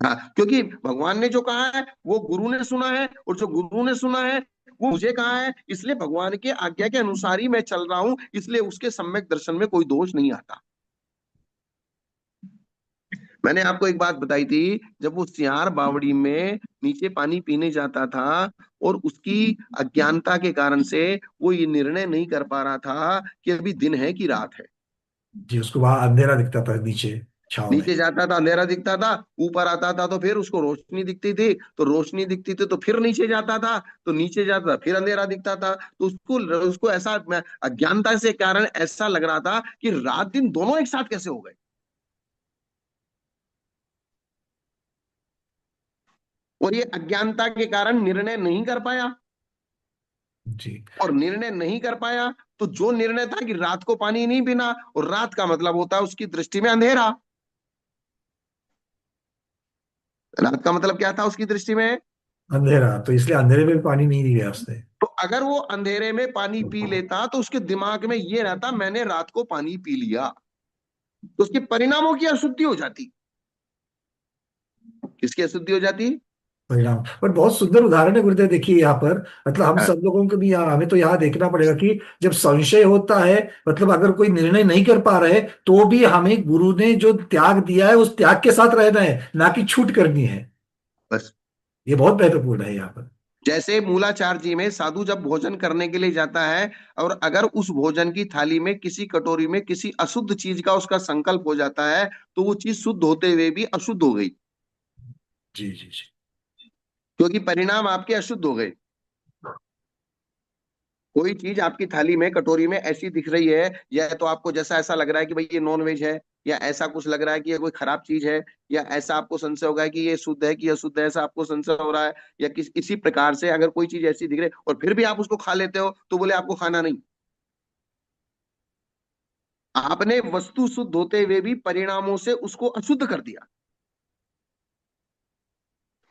हाँ, क्योंकि भगवान ने जो कहा है वो गुरु ने सुना है, और जो गुरु ने सुना है वो मुझे कहा है, इसलिए भगवान के आज्ञा के अनुसार ही मैं चल रहा हूं, इसलिए उसके सम्यक दर्शन में कोई दोष नहीं आता। मैंने आपको एक बात बताई थी, जब वो सियार बावड़ी में नीचे पानी पीने जाता था, और उसकी अज्ञानता के कारण से वो ये निर्णय नहीं कर पा रहा था कि अभी दिन है कि रात है। जी, उसको वहां अंधेरा दिखता था नीचे, छाव में। नीचे जाता था अंधेरा दिखता था, ऊपर आता था तो फिर उसको रोशनी दिखती थी, तो रोशनी दिखती थी तो फिर नीचे जाता था, तो नीचे जाता था फिर अंधेरा दिखता था, तो उसको उसको ऐसा अज्ञानता से कारण ऐसा लग रहा था कि रात दिन दोनों एक साथ कैसे हो गए। और ये अज्ञानता के कारण निर्णय नहीं कर पाया, जी। और निर्णय नहीं कर पाया, तो जो निर्णय था कि रात को पानी नहीं पीना, और रात का मतलब होता है उसकी दृष्टि में अंधेरा। रात का मतलब क्या था उसकी दृष्टि में? अंधेरा, तो इसलिए अंधेरे में भी पानी नहीं दिया उसने। तो अगर वो अंधेरे में पानी पी लेता तो उसके दिमाग में ये रहता, मैंने रात को पानी पी लिया, तो उसके परिणामों की अशुद्धि हो जाती। किसकी अशुद्धि हो जाती? परिणाम, पर बहुत सुंदर उदाहरण है गुरुदेव, देखिए यहाँ पर, मतलब हम हाँ, सब लोगों को भी यहाँ, हमें तो यहाँ देखना पड़ेगा कि जब संशय होता है, मतलब अगर कोई निर्णय नहीं कर पा रहे, तो भी हमें गुरु ने जो त्याग दिया है उस त्याग के साथ रहना है, ना कि छूट करनी है। बस। ये बहुत महत्वपूर्ण है यहाँ पर। जैसे मूलाचार जी में साधु जब भोजन करने के लिए जाता है, और अगर उस भोजन की थाली में किसी कटोरी में किसी अशुद्ध चीज का उसका संकल्प हो जाता है, तो वो चीज शुद्ध होते हुए भी अशुद्ध हो गई, जी, जी, जी। क्योंकि परिणाम आपके अशुद्ध हो गए। कोई चीज आपकी थाली में कटोरी में ऐसी दिख रही है, या तो आपको जैसा ऐसा लग रहा है कि भाई ये नॉन वेज है, या ऐसा कुछ लग रहा है कि ये कोई खराब चीज है, या ऐसा आपको संशय होगा कि ये शुद्ध है कि अशुद्ध है, ऐसा आपको संशय हो रहा है, या इसी प्रकार से अगर कोई चीज ऐसी दिख रही है और फिर भी आप उसको खा लेते हो, तो बोले आपको खाना नहीं। आपने वस्तु शुद्ध होते हुए भी परिणामों से उसको अशुद्ध कर दिया।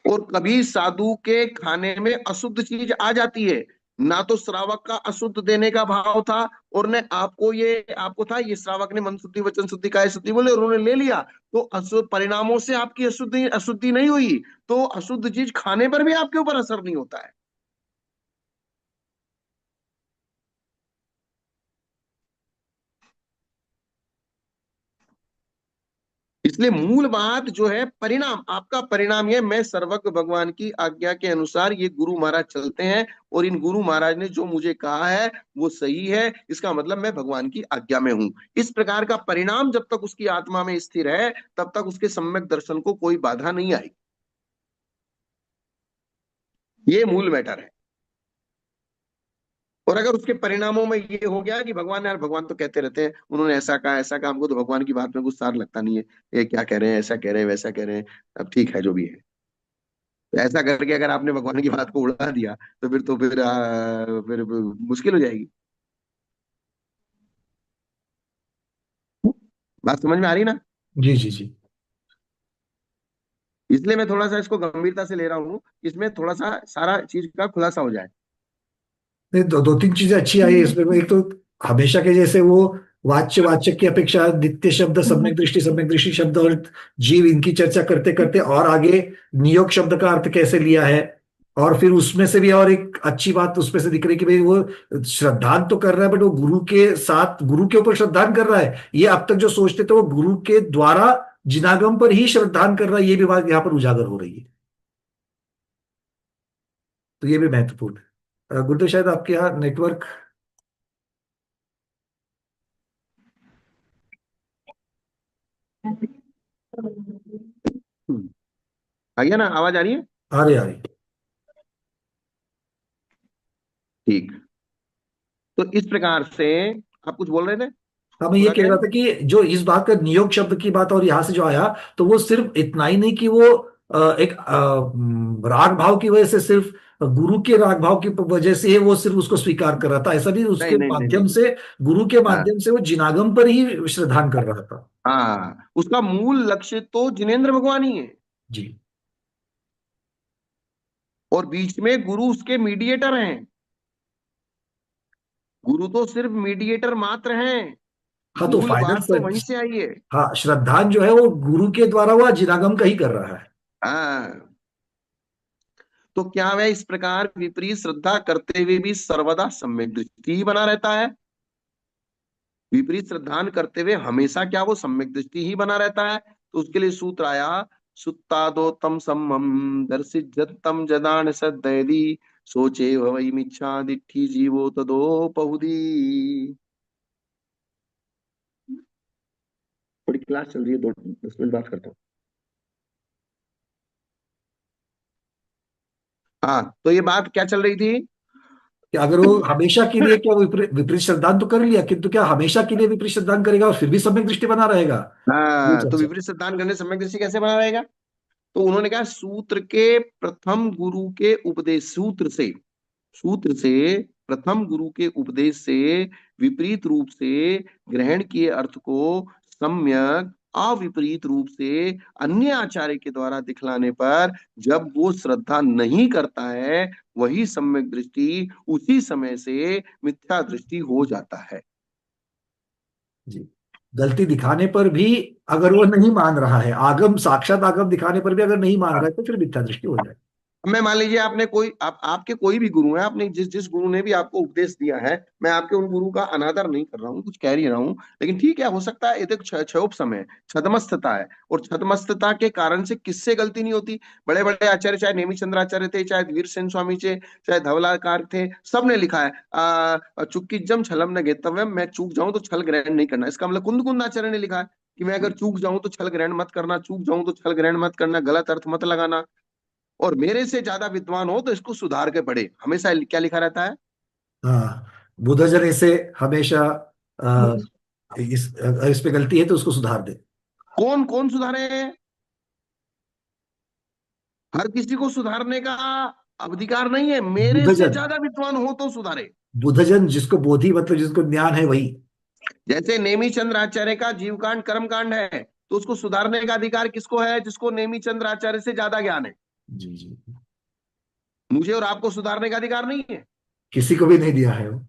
और कभी साधु के खाने में अशुद्ध चीज आ जाती है, ना तो श्रावक का अशुद्ध देने का भाव था, और न आपको ये आपको था, ये श्रावक ने मन शुद्धि वचन शुद्धि काया शुद्धि बोले और उन्होंने ले लिया, तो अशुद्ध परिणामों से आपकी अशुद्धि अशुद्धि नहीं हुई, तो अशुद्ध चीज खाने पर भी आपके ऊपर असर नहीं होता है। इसलिए मूल बात जो है परिणाम, आपका परिणाम, ये मैं सर्वज्ञ भगवान की आज्ञा के अनुसार ये गुरु महाराज चलते हैं, और इन गुरु महाराज ने जो मुझे कहा है वो सही है, इसका मतलब मैं भगवान की आज्ञा में हूं। इस प्रकार का परिणाम जब तक उसकी आत्मा में स्थिर है, तब तक उसके सम्यक दर्शन को कोई बाधा नहीं आई। ये मूल मैटर है। और अगर उसके परिणामों में ये हो गया कि भगवान, यार भगवान तो कहते रहते हैं, उन्होंने ऐसा कहा ऐसा कहा, हमको तो भगवान की बात में कुछ सार लगता नहीं है, ये क्या कह रहे हैं, ऐसा कह रहे हैं वैसा कह रहे हैं, अब ठीक है जो भी है। तो ऐसा करके अगर आपने भगवान की बात को उड़ा दिया, तो फिर मुश्किल हो जाएगी। बात समझ में आ रही ना? जी जी जी। इसलिए मैं थोड़ा सा इसको गंभीरता से ले रहा हूँ, इसमें थोड़ा सा सारा चीज का खुलासा हो जाए। नहीं, दो तीन चीजें अच्छी आई है इसमें। एक तो हमेशा के जैसे वो वाच्य वाचक की अपेक्षा नित्य शब्द, सम्यक दृष्टि शब्द और जीव, इनकी चर्चा करते करते और आगे नियोग शब्द का अर्थ कैसे लिया है। और फिर उसमें से भी और एक अच्छी बात उसमें से दिख रही कि भाई वो श्रद्धान तो कर रहा है, बट वो गुरु के साथ, गुरु के ऊपर श्रद्धान कर रहा है। ये अब तक जो सोचते थे वो गुरु के द्वारा जिनागम पर ही श्रद्धान कर रहा है, ये भी बात यहाँ पर उजागर हो रही है। तो ये भी महत्वपूर्ण है। गुरुदेव शायद आपके यहाँ नेटवर्क। हम्म, आ गया ना, आवाज आ रही है? आ रही, आ रही। ठीक। तो इस प्रकार से आप कुछ बोल रहे थे, हाँ, मैं ये पूरा कह रहा करें। था कि जो इस बात का नियोग शब्द की बात और यहाँ से जो आया, तो वो सिर्फ इतना ही नहीं कि वो एक राग भाव की वजह से, सिर्फ गुरु के राग भाव की वजह से वो सिर्फ उसको स्वीकार कर रहा था, ऐसा नहीं, नहीं उसके नहीं नहीं माध्यम नहीं। से, गुरु के हाँ माध्यम से वो जिनागम पर ही श्रद्धान कर रहा था। हाँ, उसका मूल लक्ष्य तो जिनेन्द्र भगवान ही है, जी। और बीच में गुरु उसके मीडिएटर हैं। गुरु तो सिर्फ मीडिएटर मात्र हैं। हाँ, तो मूल फाइनल बात तो वहीं से आई है। हाँ, श्रद्धान जो है वो गुरु के द्वारा हुआ जिनागम का ही कर रहा है। हाँ, तो क्या वह इस प्रकार विपरीत श्रद्धा करते हुए भी सर्वदा सम्यक दृष्टि ही बना रहता है? विपरीत श्रद्धान करते हुए हमेशा क्या वो सम्यक दृष्टि ही बना रहता है? तो उसके लिए सूत्र आया, सुत्तादो तम सम्मम दर्शित तम जदान सदैदी सोचे भवई मिच्छा दिट्ठी जीवो तदो पहुदी। थोड़ी क्लास चल रही है, 2-10 मिनट बात करता हूँ। हाँ, तो ये बात क्या चल रही थी? कि अगर वो हमेशा के लिए, क्या वो विपरीत श्रद्धान तो कर लिया, किंतु क्या हमेशा के लिए विपरीत श्रद्धान करेगा और फिर भी सम्यक दृष्टि बना रहेगा? ये हाँ, तो चर्चा। विपरीत सिद्धांत करने सम्यक दृष्टि कैसे बना रहेगा? तो उन्होंने कहा सूत्र के प्रथम गुरु के उपदेश, सूत्र से प्रथम गुरु के उपदेश से विपरीत रूप से ग्रहण किए अर्थ को सम्यक अविपरीत रूप से अन्य आचार्य के द्वारा दिखलाने पर जब वो श्रद्धा नहीं करता है, वही सम्यक दृष्टि उसी समय से मिथ्या दृष्टि हो जाता है। जी। गलती दिखाने पर भी अगर वो नहीं मान रहा है, आगम, साक्षात आगम दिखाने पर भी अगर नहीं मान रहा है, तो फिर मिथ्या दृष्टि हो जाए। मैं मान लीजिए आपने कोई आपके कोई भी गुरु है, आपने जिस जिस गुरु ने भी आपको उपदेश दिया है, मैं आपके उन गुरु का अनादर नहीं कर रहा हूँ, कुछ कह ही रहा हूँ, लेकिन ठीक है, हो सकता है ये तो क्षोभ समय है, छदमस्तता है, और छदमस्तता के कारण से किससे गलती नहीं होती। बड़े बड़े आचार्य, चाहे नेमी चंद्राचार्य थे, चाहे वीरसेन स्वामी थे, चाहे धवलाकार थे, सबने लिखा है चुक्किजम छलम न गेतव्यम, मैं चूक जाऊं तो छल ग्रहण नहीं करना। इसका मतलब कुंद कुंद आचार्य ने लिखा है कि मैं अगर चूक जाऊं तो छल ग्रहण मत करना, चूक जाऊं तो छल ग्रहण मत करना, गलत अर्थ मत लगाना, और मेरे से ज्यादा विद्वान हो तो इसको सुधार के पढ़े। हमेशा क्या लिखा रहता है? हाँ, बुधजन इसे हमेशा अ, इस पे गलती है तो उसको सुधार दे। कौन कौन सुधारे? हर किसी को सुधारने का अधिकार नहीं है, मेरे से बुधजन, ज्यादा विद्वान हो तो सुधारे। बुधजन जिसको बोधि मतलब जिसको ज्ञान है वही। जैसे नेमी चंद्र आचार्य का जीवकांड कर्मकांड है, तो उसको सुधारने का अधिकार किसको है? जिसको नेमी चंद्र आचार्य से ज्यादा ज्ञान है। जी जी। मुझे और आपको सुधारने का अधिकार नहीं है। किसी को भी नहीं दिया है वो।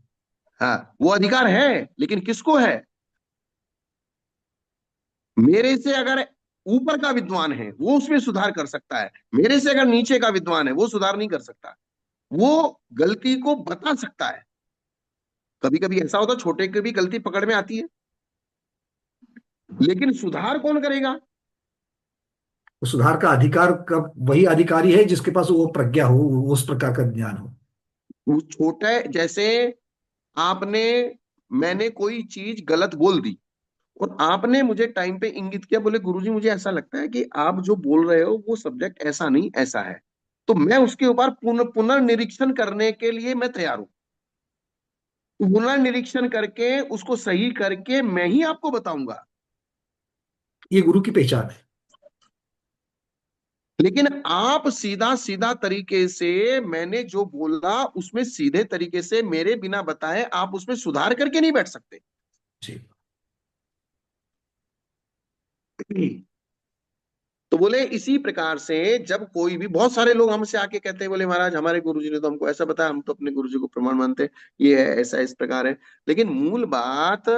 हाँ, वो अधिकार है, लेकिन किसको है? मेरे से अगर ऊपर का विद्वान है वो उसमें सुधार कर सकता है, मेरे से अगर नीचे का विद्वान है वो सुधार नहीं कर सकता। वो गलती को बता सकता है। कभी कभी ऐसा होता है छोटे की भी गलती पकड़ में आती है, लेकिन सुधार कौन करेगा? तो सुधार का अधिकार का वही अधिकारी है जिसके पास वो प्रज्ञा हो, उस प्रकार का ज्ञान हो। वो छोटे जैसे आपने मैंने कोई चीज गलत बोल दी और आपने मुझे टाइम पे इंगित किया, बोले गुरुजी मुझे ऐसा लगता है कि आप जो बोल रहे हो वो सब्जेक्ट ऐसा नहीं ऐसा है, तो मैं उसके ऊपर पुनर्निरीक्षण करने के लिए मैं तैयार हूं। पुनर्निरीक्षण करके उसको सही करके मैं ही आपको बताऊंगा। ये गुरु की पहचान है। लेकिन आप सीधा सीधा तरीके से मैंने जो बोला उसमें सीधे तरीके से मेरे बिना बताए आप उसमें सुधार करके नहीं बैठ सकते। जी। तो बोले इसी प्रकार से जब कोई भी, बहुत सारे लोग हमसे आके कहते हैं बोले महाराज हमारे गुरुजी ने तो हमको ऐसा बताया, हम तो अपने गुरुजी को प्रमाण मानते हैं, ये है ऐसा इस प्रकार है। लेकिन मूल बात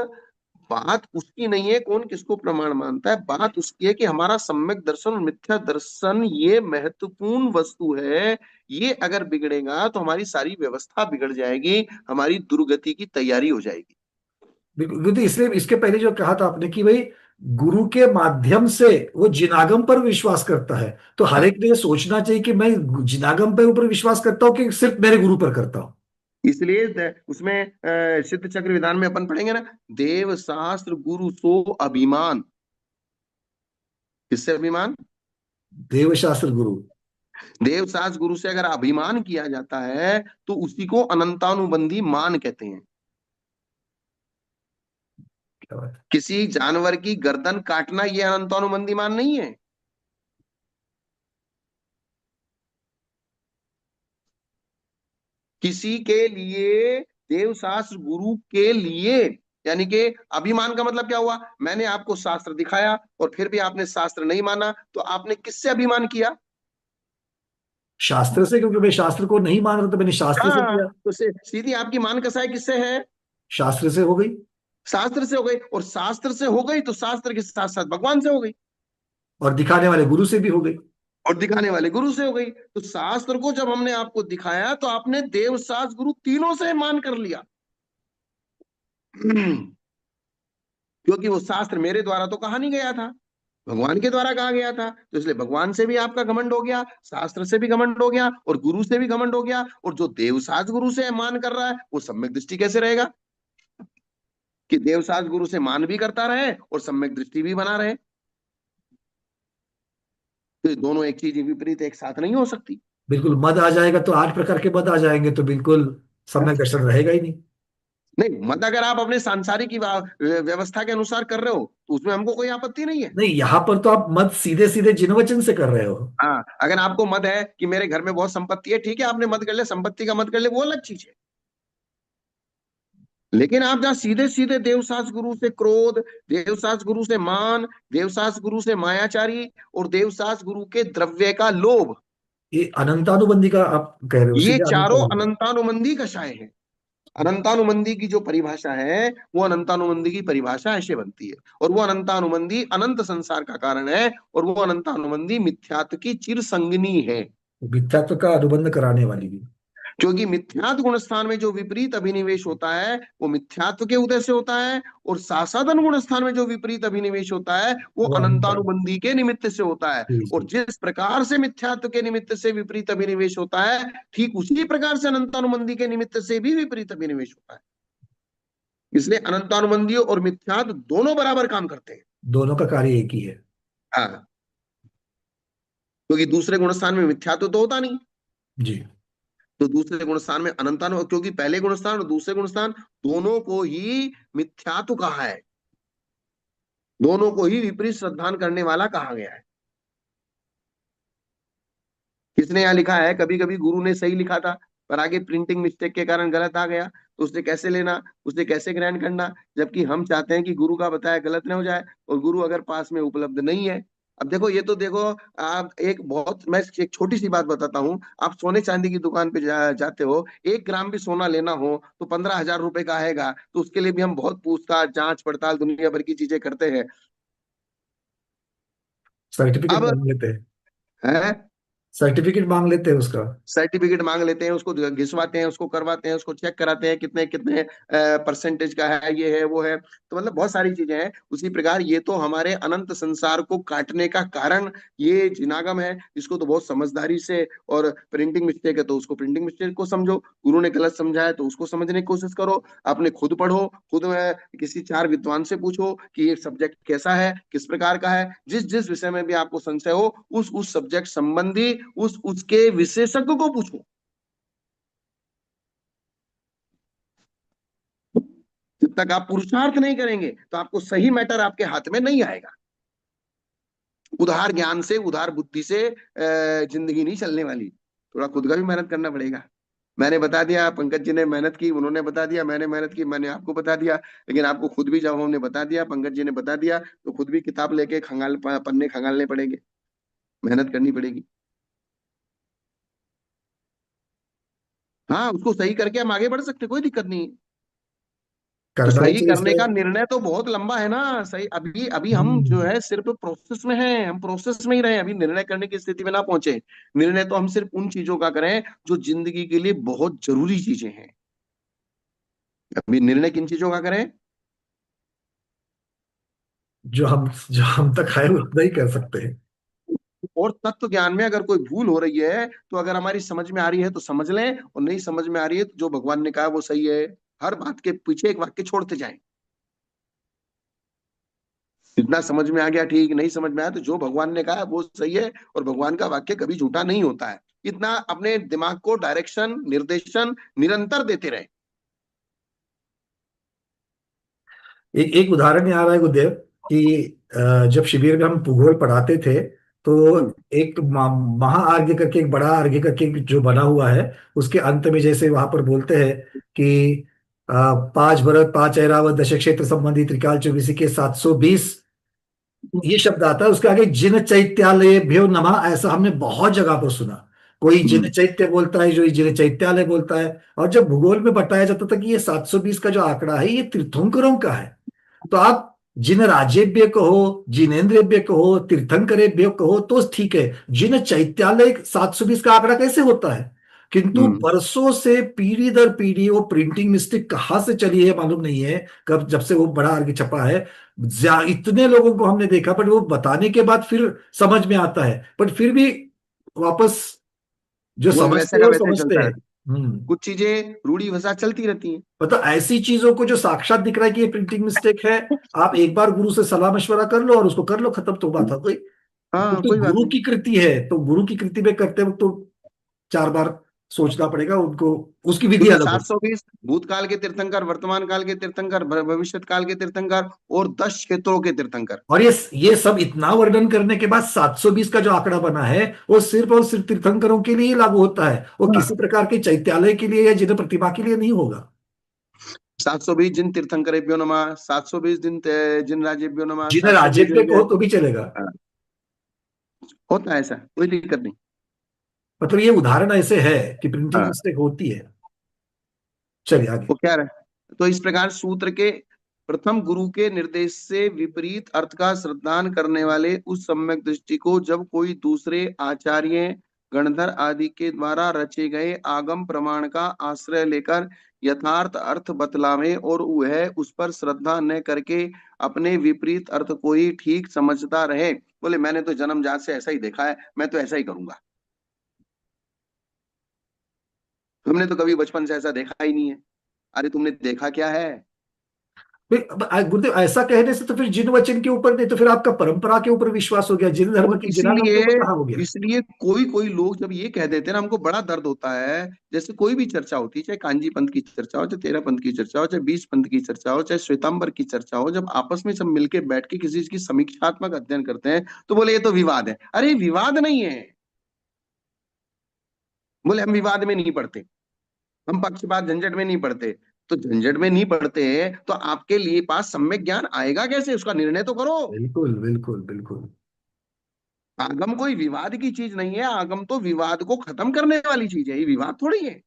बात उसकी नहीं है कौन किसको प्रमाण मानता है, बात उसकी है कि हमारा सम्यक दर्शन और मिथ्या दर्शन ये महत्वपूर्ण वस्तु है। ये अगर बिगड़ेगा तो हमारी सारी व्यवस्था बिगड़ जाएगी, हमारी दुर्गति की तैयारी हो जाएगी। बिल्कुल बिल्कुल। इसलिए इसके पहले जो कहा था आपने कि भाई गुरु के माध्यम से वो जिनागम पर विश्वास करता है, तो हर हाँ, एक ने ये सोचना चाहिए कि मैं जिनागम पे ऊपर विश्वास करता हूँ कि सिर्फ मेरे गुरु पर करता हूँ। इसलिए उसमें सिद्ध चक्र विधान में अपन पढ़ेंगे ना, देव शास्त्र गुरु सो अभिमान। किससे अभिमान? देवशास्त्र गुरु। देव शास्त्र गुरु से अगर अभिमान किया जाता है तो उसी को अनंतानुबंधी मान कहते हैं। क्या बात है। किसी जानवर की गर्दन काटना ये अनंतानुबंधी मान नहीं है। किसी के लिए, देव शास्त्र गुरु के लिए, यानी कि अभिमान का मतलब क्या हुआ? मैंने आपको शास्त्र दिखाया और फिर भी आपने शास्त्र नहीं माना, तो आपने किससे अभिमान किया? शास्त्र से, क्योंकि मैं शास्त्र को नहीं मान रहा तो मैंने शास्त्र से हाँ, किया। तो सीधी आपकी मान कसाई किससे है? शास्त्र से हो गई। शास्त्र से हो गई, और शास्त्र से हो गई तो शास्त्र के साथ साथ भगवान से हो गई, और दिखाने वाले गुरु से भी हो गई। और दिखाने वाले गुरु से हो गई। तो शास्त्र को जब हमने आपको दिखाया तो आपने देव शास्त्र गुरु तीनों से मान कर लिया। क्योंकि वो शास्त्र मेरे द्वारा तो कहा नहीं गया था, भगवान के द्वारा कहा गया था, तो इसलिए भगवान से भी आपका घमंड हो गया, शास्त्र से भी घमंड हो गया, और गुरु से भी घमंड हो गया। और जो देव शास्त्र गुरु से मान कर रहा है वो सम्यक दृष्टि कैसे रहेगा? कि देव शास्त्र गुरु से मान भी करता रहे और सम्यक दृष्टि भी बना रहे। तो ये दोनों एक चीज विपरीत एक साथ नहीं हो सकती। बिल्कुल, मद आ जाएगा तो 8 प्रकार के मद आ जाएंगे, तो बिल्कुल सम्यक दर्शन रहेगा ही नहीं। नहीं, मत अगर आप अपने सांसारिक की व्यवस्था के अनुसार कर रहे हो तो उसमें हमको कोई आपत्ति नहीं है। नहीं, यहां पर तो आप मद सीधे सीधे जिन वचन से कर रहे हो। हाँ, अगर आपको मत है कि मेरे घर में बहुत संपत्ति है, ठीक है आपने मत कर ले, संपत्ति का मत कर ले, वो अलग चीज है। लेकिन आप जहाँ सीधे सीधे देवशास्त्र गुरु से क्रोध, देवशास्त्र गुरु से मान, देवशास्त्र गुरु से मायाचारी, और देवशास्त्र गुरु के द्रव्य का लोभ, ये अनंतानुबंधी का आप कह रहे हो, ये सीधे चारों अनंतानुबंधी। अनंतानुबंधी कषाय है। अनंतानुबंधी की जो परिभाषा है वो अनंतानुबंधी की परिभाषा ऐसे बनती है, और वो अनंतानुबंधी अनंत संसार का कारण है, और वो अनंतानुबंधी मिथ्यात्व की चिर संगनी है। मिथ्यात्व का अनुबंध कराने वाली भी। क्योंकि मिथ्यात्व गुण स्थान में जो विपरीत अभिनिवेश होता है वो मिथ्यात्व के उदय से होता है, और सासादन गुण स्थान में जो विपरीत अभिनिवेश होता है वो वो अनंता। अनंतानुबंधी के निमित्त से होता है। जी और जी। जिस प्रकार से मिथ्यात्व के निमित्त से विपरीत अभिनिवेश होता है, ठीक उसी प्रकार से अनंतानुबंधी के निमित्त से भी विपरीत अभिनिवेश होता है। इसलिए अनंतानुबंधी और मिथ्यात्व दोनों बराबर काम करते हैं। दोनों का कार्य एक ही है। हाँ, क्योंकि दूसरे गुण स्थान में मिथ्यात्व तो होता नहीं, जी। तो दूसरे गुण स्थान में अनंतानु, क्योंकि पहले गुण स्थान और दूसरे गुण स्थान दोनों को ही मिथ्यात्व कहा है, दोनों को ही विपरीत श्रद्धान करने वाला कहा गया है। किसने यहाँ लिखा है? कभी कभी गुरु ने सही लिखा था पर आगे प्रिंटिंग मिस्टेक के कारण गलत आ गया, तो उसने कैसे लेना, उसने कैसे ग्रहण करना? जबकि हम चाहते हैं कि गुरु का बताया गलत ना हो जाए, और गुरु अगर पास में उपलब्ध नहीं है अब देखो, ये तो देखो, आप एक बहुत, मैं एक छोटी सी बात बताता हूँ। आप सोने चांदी की दुकान पे जाते हो, 1 ग्राम भी सोना लेना हो तो 15,000 रुपए का आएगा, तो उसके लिए भी हम बहुत पूछताछ, जांच पड़ताल, दुनिया भर की चीजें करते हैं। सर्टिफिकेट अब मांग लेते हैं। है, सर्टिफिकेट मांग लेते हैं उसका। सर्टिफिकेट मांग लेते हैं, उसको घिसवाते हैं, उसको करवाते हैं, उसको चेक कराते हैं कितने कितने परसेंटेज का है, ये है वो है। तो मतलब बहुत सारी चीजें हैं। उसी प्रकार ये तो हमारे अनंत संसार को काटने का कारण ये जिनागम है। इसको तो बहुत समझदारी से, और प्रिंटिंग मिस्टेक है तो उसको प्रिंटिंग मिस्टेक को समझो, गुरु ने गलत समझाया तो उसको समझने की कोशिश करो, अपने खुद पढ़ो, खुद में किसी 4 विद्वान से पूछो कि ये सब्जेक्ट कैसा है, किस प्रकार का है। जिस जिस विषय में भी आपको संशय हो, उस सब्जेक्ट संबंधी उस उसके विशेषज्ञ को पूछो। जब तक आप पुरुषार्थ नहीं करेंगे तो आपको सही मैटर आपके हाथ में नहीं आएगा। उधार ज्ञान से, उधार बुद्धि से जिंदगी नहीं चलने वाली। थोड़ा खुद का भी मेहनत करना पड़ेगा। मैंने बता दिया, पंकज जी ने मेहनत की, उन्होंने बता दिया, मैंने मेहनत की, मैंने आपको बता दिया। लेकिन आपको खुद भी, जब हमने बता दिया, पंकज जी ने बता दिया, तो खुद भी किताब लेके पन्ने खंगालने पड़ेंगे, मेहनत करनी पड़ेगी। हाँ, उसको सही करके हम आगे बढ़ सकते, कोई दिक्कत नहीं है। तो करना ही सही चाहिए करने इसका। का निर्णय तो बहुत लंबा है ना। सही, अभी अभी हम जो हम्म। है सिर्फ प्रोसेस में हैं, हम प्रोसेस में ही रहे, अभी निर्णय करने की स्थिति में ना पहुंचे। निर्णय तो हम सिर्फ उन चीजों का करें जो जिंदगी के लिए बहुत जरूरी चीजें हैं। अभी निर्णय किन चीजों का करें? जो हम तक आए उतना ही कर सकते हैं। और तत्व ज्ञान में अगर कोई भूल हो रही है, तो अगर हमारी समझ में आ रही है तो समझ लें, और नहीं समझ में आ रही है तो जो भगवान ने कहा वो सही है। हर बात के पीछे एक वाक्य छोड़ते जाएं। जितना समझ में आ गया ठीक, नहीं समझ में आया तो जो भगवान ने कहा वो सही है, और भगवान का वाक्य कभी झूठा नहीं होता है। इतना अपने दिमाग को डायरेक्शन, निर्देशन निरंतर देते रहे। एक उदाहरण याद है गुरुदेव कि जब शिविर में हम भूगोल पढ़ाते थे, तो हम्म, एक महाआर्घ्य करके, एक बड़ा आर्घ्य करके जो बना हुआ है, उसके अंत में जैसे वहां पर बोलते हैं कि 5 भरत 5 ऐरावत दश क्षेत्र संबंधी त्रिकाल चौबीसी के 720, ये शब्द आता है, उसके आगे जिन चैत्यालयेभ्यो नमः, ऐसा हमने बहुत जगह पर सुना। कोई जिन हम्म, चैत्य बोलता है, जो जिन चैत्यालय बोलता है। और जब भूगोल में बताया जाता था कि ये 720 का जो आंकड़ा है, ये तीर्थंकरों का है, तो आप जिन राजेभ्य कहो, जिनेन्द्रेभ्य कहो, तीर्थंकरेभ्य कहो तो ठीक है, जिन चैत्यालय 720 का आंकड़ा कैसे होता है? किंतु हम्म। बरसों से पीढ़ी दर पीढ़ी वो प्रिंटिंग मिस्टेक कहाँ से चली है मालूम नहीं है, कब जब से वो बड़ा आगे छपा है। इतने लोगों को हमने देखा, पर वो बताने के बाद फिर समझ में आता है, पर फिर भी वापस जो वो वैसे समझते का हैं वो वैसे ही समझते चलता हैं। है। हम्म। कुछ चीजें रूढ़ी भाषा चलती रहती हैं। मतलब ऐसी चीजों को जो साक्षात दिख रहा है कि ये प्रिंटिंग मिस्टेक है, आप एक बार गुरु से सलाह मशवरा कर लो और उसको कर लो, खत्म, तो बात हो गई। वो हाँ, तो कोई बात गुरु नहीं। की कृति है, तो गुरु की कृति में करते वक्त तो 4 बार सोचना पड़ेगा उनको, उसकी विधि क्योंकि अलग सात होती। सौ बीस भूतकाल के तीर्थंकर, वर्तमान काल के तीर्थंकर, भविष्य काल के तीर्थंकर, और 10 क्षेत्रों के तीर्थंकर। और ये सब इतना वर्णन करने के बाद 720 का जो आंकड़ा बना है, वो सिर्फ और सिर्फ तीर्थंकरों के लिए ही लागू होता है, वो किसी हाँ। प्रकार के चैत्यालय के लिए या जिन प्रतिभा के लिए नहीं होगा। 720 जिन तीर्थंकरेभ्यो नमः, 720 दिन जिन राजेभ्यो नमः, जिन 720 राज्य दिन को तो भी चलेगा। हाँ, होता है ऐसा, कोई दिक्कत नहीं। मतलब ये उदाहरण ऐसे है कि प्रिंटिंग हाँ, मिस्टेक होती है। चलिए आगे। वो क्या रहे, तो इस प्रकार सूत्र के प्रथम गुरु के निर्देश से विपरीत अर्थ का श्रद्धान करने वाले उस सम्यक दृष्टि को जब कोई दूसरे आचार्य, गणधर आदि के द्वारा रचे गए आगम प्रमाण का आश्रय लेकर यथार्थ अर्थ बतलावे, और वह उस पर श्रद्धा न करके अपने विपरीत अर्थ को ही ठीक समझता रहे, बोले मैंने तो जन्मजात से ऐसा ही देखा है, मैं तो ऐसा ही करूंगा। हमने तो कभी बचपन से ऐसा देखा ही नहीं है। अरे तुमने देखा क्या है? गुरुदेव, ऐसा कहने से तो फिर जिन वचन के ऊपर नहीं, तो फिर आपका परंपरा के ऊपर विश्वास हो गया, जिन धर्म और के जिनागम के इसीलिए ऊपर कहाँ हो गया? इसलिए कोई कोई लोग जब ये कह देते हैं ना, हमको बड़ा दर्द होता है। जैसे कोई भी चर्चा होती है, चाहे कांजी पंथ की चर्चा हो, चाहे तेरह पंथ की चर्चा हो, चाहे 20 पंथ की चर्चा हो, चाहे श्वेतांबर की चर्चा हो, जब आपस में सब मिलके बैठ के किसी चीज की समीक्षात्मक अध्ययन करते हैं, तो बोले ये तो विवाद है। अरे विवाद नहीं है। बोले हम विवाद में नहीं पढ़ते, हम पक्षपात झंझट में नहीं पढ़ते। तो झंझट में नहीं पढ़ते तो आपके लिए पास सम्यक ज्ञान आएगा कैसे? उसका निर्णय तो करो। बिल्कुल बिल्कुल बिल्कुल। आगम कोई विवाद की चीज नहीं है, आगम तो विवाद को खत्म करने वाली चीज है, ये विवाद थोड़ी है।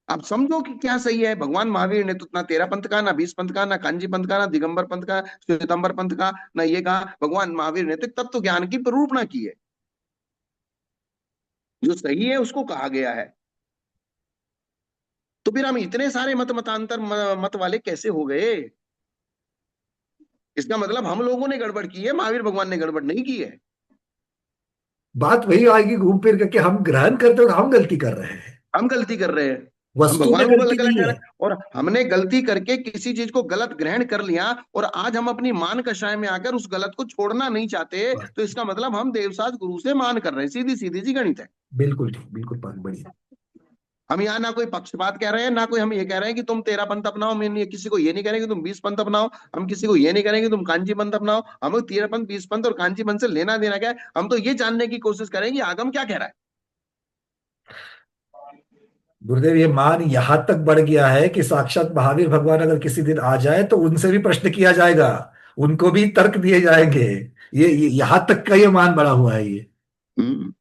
आप समझो कि क्या सही है। भगवान महावीर ने तो ना 13 पंथ का, ना 20 पंथ का, ना कांजी पंथ का, ना दिगंबर पंथ का, श्वेतांबर पंथ का, ना ये कहा। भगवान महावीर ने तो तत्व ज्ञान की प्ररूपणा की है। जो सही है उसको कहा गया है। तो फिर हम इतने सारे मतांतर मत वाले कैसे हो गए? इसका मतलब हम लोगों ने गड़बड़ की है, महावीर भगवान ने गड़बड़ नहीं की है। बात वही आएगी घूम फिर करके, हम ग्रहण करते हैं और हम गलती कर रहे हैं। हम गलती कर रहे हैं। हम वस्तु में भगवान को गलत गलती गलत नहीं कह है। रहे हैं, और हमने गलती करके किसी चीज को गलत ग्रहण कर लिया, और आज हम अपनी मान कषाय में आकर उस गलत को छोड़ना नहीं चाहते, बस, तो इसका मतलब हम देवसाज गुरु से मान कर रहे हैं। सीधी सीधी सी गणित है। बिल्कुल ठीक, बिल्कुल बढ़िया। हम यहाँ ना कोई पक्षपात कह रहे हैं, ना कोई हम ये कह रहे हैं कि तुम 13 पंथ अपनाओ। मैं किसी को ये नहीं कह रहे कि तुम 20 पंथ अपनाओ। हम किसी को ये नहीं कह रहे कि तुम कांची पंथ अपनाओ। हमें 13 पंथ, 20 पंथ और कांची पंथ से लेना देना क्या है? हम तो ये जानने की कोशिश करें कि आगम क्या कह रहा है। गुरुदेव, ये मान यहाँ तक बढ़ गया है कि साक्षात महावीर भगवान अगर किसी दिन आ जाए तो उनसे भी प्रश्न किया जाएगा, उनको भी तर्क दिए जाएंगे। ये यहाँ तक का ये मान बढ़ा हुआ है ये। हम्म।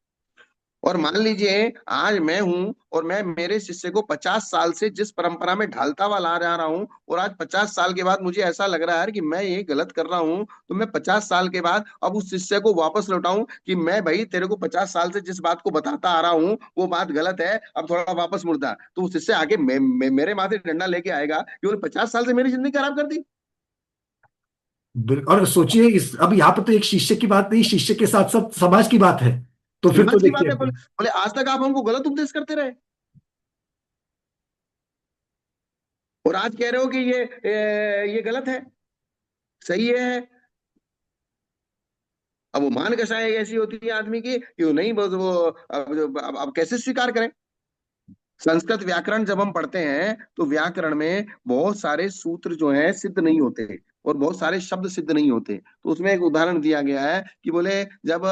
और मान लीजिए आज मैं हूं, और मैं मेरे शिष्य को 50 साल से जिस परंपरा में ढालता हुआ ला जा रहा हूं, और आज 50 साल के बाद मुझे ऐसा लग रहा है कि मैं ये गलत कर रहा हूं, तो मैं 50 साल के बाद अब उस शिष्य को वापस लौटाऊं कि मैं भाई तेरे को 50 साल से जिस बात को बताता आ रहा हूं वो बात गलत है, अब थोड़ा वापस मुड़ता। तो उस शिष्य आगे मेरे माथे डंडा लेके आएगा कि उन्होंने 50 साल से मेरी जिंदगी खराब कर दी। और सोचिए, इस अब यहाँ पर तो एक शिष्य की बात नहीं, शिष्य के साथ साथ समाज की बात है। तो फिर तो समाज की बात देखिए है। बोले बोले आज तक आप हमको गलत उपदेश करते रहे, और आज कह रहे हो कि ये गलत है, सही है। अब वो मान कषाय ऐसी होती है आदमी की कि वो नहीं, बस वो अब कैसे स्वीकार करें। संस्कृत व्याकरण जब हम पढ़ते हैं तो व्याकरण में बहुत सारे सूत्र जो हैं सिद्ध नहीं होते, और बहुत सारे शब्द सिद्ध नहीं होते। तो उसमें एक उदाहरण दिया गया है कि बोले जब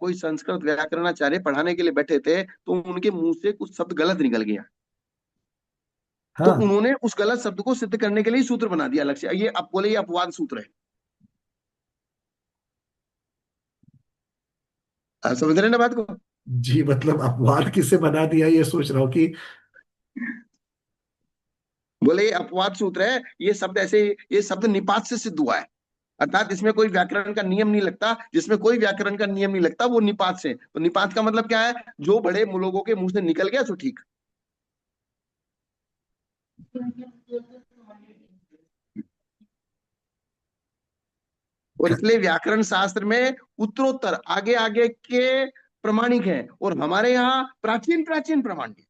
कोई संस्कृत व्याकरणाचार्य पढ़ाने के लिए बैठे थे, तो उनके मुंह से कुछ शब्द गलत निकल गया। तो हाँ। उन्होंने उस गलत शब्द को सिद्ध करने के लिए सूत्र बना दिया अलग से। ये अब बोले ये अपवाद सूत्र है। आप समझ रहे हैं ना बात को? जी, मतलब अपवाद किसे बना दिया ये सोच रहा हूँ कि। बोले ये अपवाद सूत्र है, ये शब्द ऐसे, ये शब्द निपात से सिद्ध हुआ है। अर्थात इसमें कोई व्याकरण का नियम नहीं लगता, जिसमें कोई व्याकरण का नियम नहीं लगता वो निपात से। तो निपात का मतलब क्या है? जो बड़े लोगों के मुंह से निकल गया सो ठीक। और इसलिए व्याकरण शास्त्र में उत्तरोत्तर आगे आगे के प्रमाणिक हैं, और हमारे यहाँ प्राचीन प्राचीन प्रमाणिक।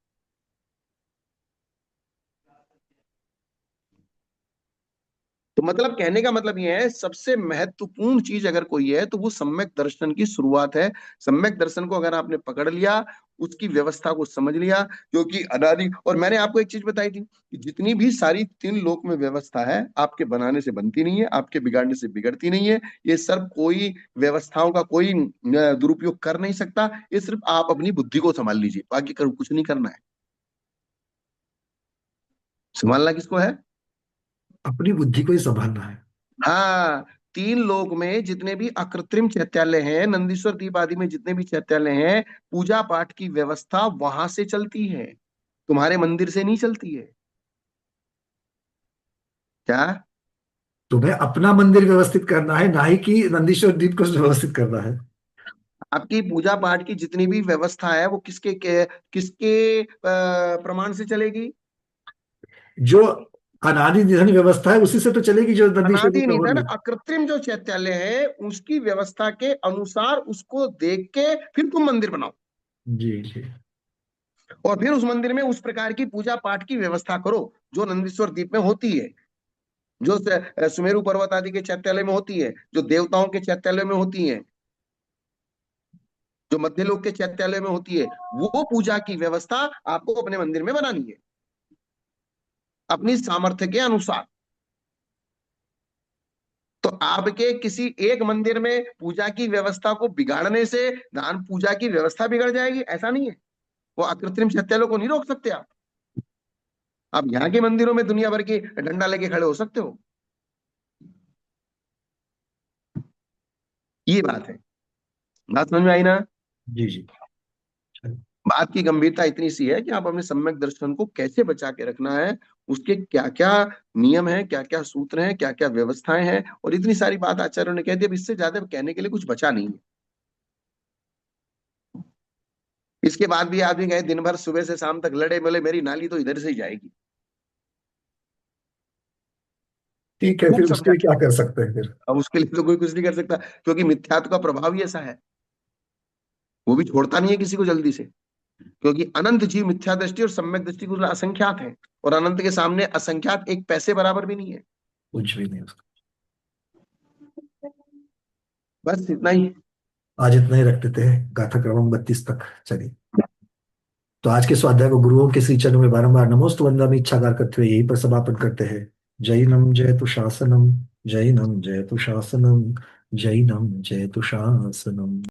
तो मतलब कहने का मतलब ये है, सबसे महत्वपूर्ण चीज अगर कोई है तो वो सम्यक दर्शन की शुरुआत है। सम्यक दर्शन को अगर आपने पकड़ लिया, उसकी व्यवस्था को समझ लिया, जो कि अनादि। और मैंने आपको एक चीज बताई थी कि जितनी भी सारी 3 लोक में व्यवस्था है, आपके बनाने से बनती नहीं है, आपके बिगाड़ने से बिगड़ती नहीं है। ये सब कोई व्यवस्थाओं का कोई दुरुपयोग कर नहीं सकता। ये सिर्फ आप अपनी बुद्धि को संभाल लीजिए, बाकी कर कुछ नहीं करना है। संभालना किसको है? अपनी बुद्धि को ही संभालना है। हाँ। 3 लोक में जितने भी अकृत्रिम चैत्यालय हैं, नंदीश्वर द्वीप आदि में जितने भी चैत्यालय हैं, पूजा पाठ की व्यवस्था वहां से चलती है, तुम्हारे मंदिर से नहीं चलती है। क्या? तुम्हें अपना मंदिर व्यवस्थित करना है, ना ही कि नंदीश्वर द्वीप को व्यवस्थित करना है। आपकी पूजा पाठ की जितनी भी व्यवस्था है वो किसके प्रमाण से चलेगी? जो अनादि निधन व्यवस्था है उसी से तो चलेगी, जो नंदीश्वर अनादि द्वीप में हो निधन रही है। अकृत्रिम जो चैत्यालय है उसकी व्यवस्था के अनुसार उसको देख के फिर तुम मंदिर बनाओ, जी जी। और फिर उस मंदिर में उस प्रकार की पूजा पाठ की व्यवस्था करो जो नंदीश्वर द्वीप में होती है, जो सुमेरु पर्वत आदि के चैत्यालय में होती है, जो देवताओं के चैत्यालय में होती है, जो मध्य लोक के चैत्यालय में होती है। वो पूजा की व्यवस्था आपको अपने मंदिर में बनानी है, अपनी सामर्थ्य के अनुसार। तो आपके किसी एक मंदिर में पूजा की व्यवस्था को बिगाड़ने से दान पूजा की व्यवस्था बिगड़ जाएगी, ऐसा नहीं है। वो अकृत्रिम चैत्यालयों को नहीं रोक सकते आप यहाँ के मंदिरों में दुनिया भर की डंडा लेके खड़े हो सकते हो। ये बात है। बात समझ में आई ना? जी जी। चलिए। बात की गंभीरता इतनी सी है कि आप अपने सम्यक दर्शन को कैसे बचा के रखना है, उसके क्या क्या नियम है, क्या क्या सूत्र हैं, क्या क्या व्यवस्थाएं हैं, और इतनी सारी बात आचार्यों ने कह दी। अब इससे ज्यादा कहने के लिए कुछ बचा नहीं है। इसके बाद भी आदमी कहे दिन भर सुबह से शाम तक लड़े, बोले मेरी नाली तो इधर से ही जाएगी। ठीक है, खूब फिर उसके समझा। लिए क्या कर सकते हैं फिर? अब उसके लिए तो कोई कुछ नहीं कर सकता, क्योंकि मिथ्यात्व का प्रभाव ही ऐसा है। वो भी छोड़ता नहीं है किसी को जल्दी से, क्योंकि अनंत जीव मिथ्या दृष्टि और सम्यक दृष्टि को असंख्यात है, और अनंत के सामने असंख्यात एक पैसे बराबर भी नहीं है। कुछ भी नहीं उसका। बस इतना ही। आज इतना ही रख देते हैं, गाथा क्रमम 32 तक। चलिए। तो आज के स्वाध्याय को गुरुओं के श्री चरणों में बारंबार नमोस्तु वंदनामि इच्छागार करते हुए यहीं पर समापन करते हैं। जैनम जयतु शासनम, जैनम जयतु शासनम, जैनम जयतु शासनम।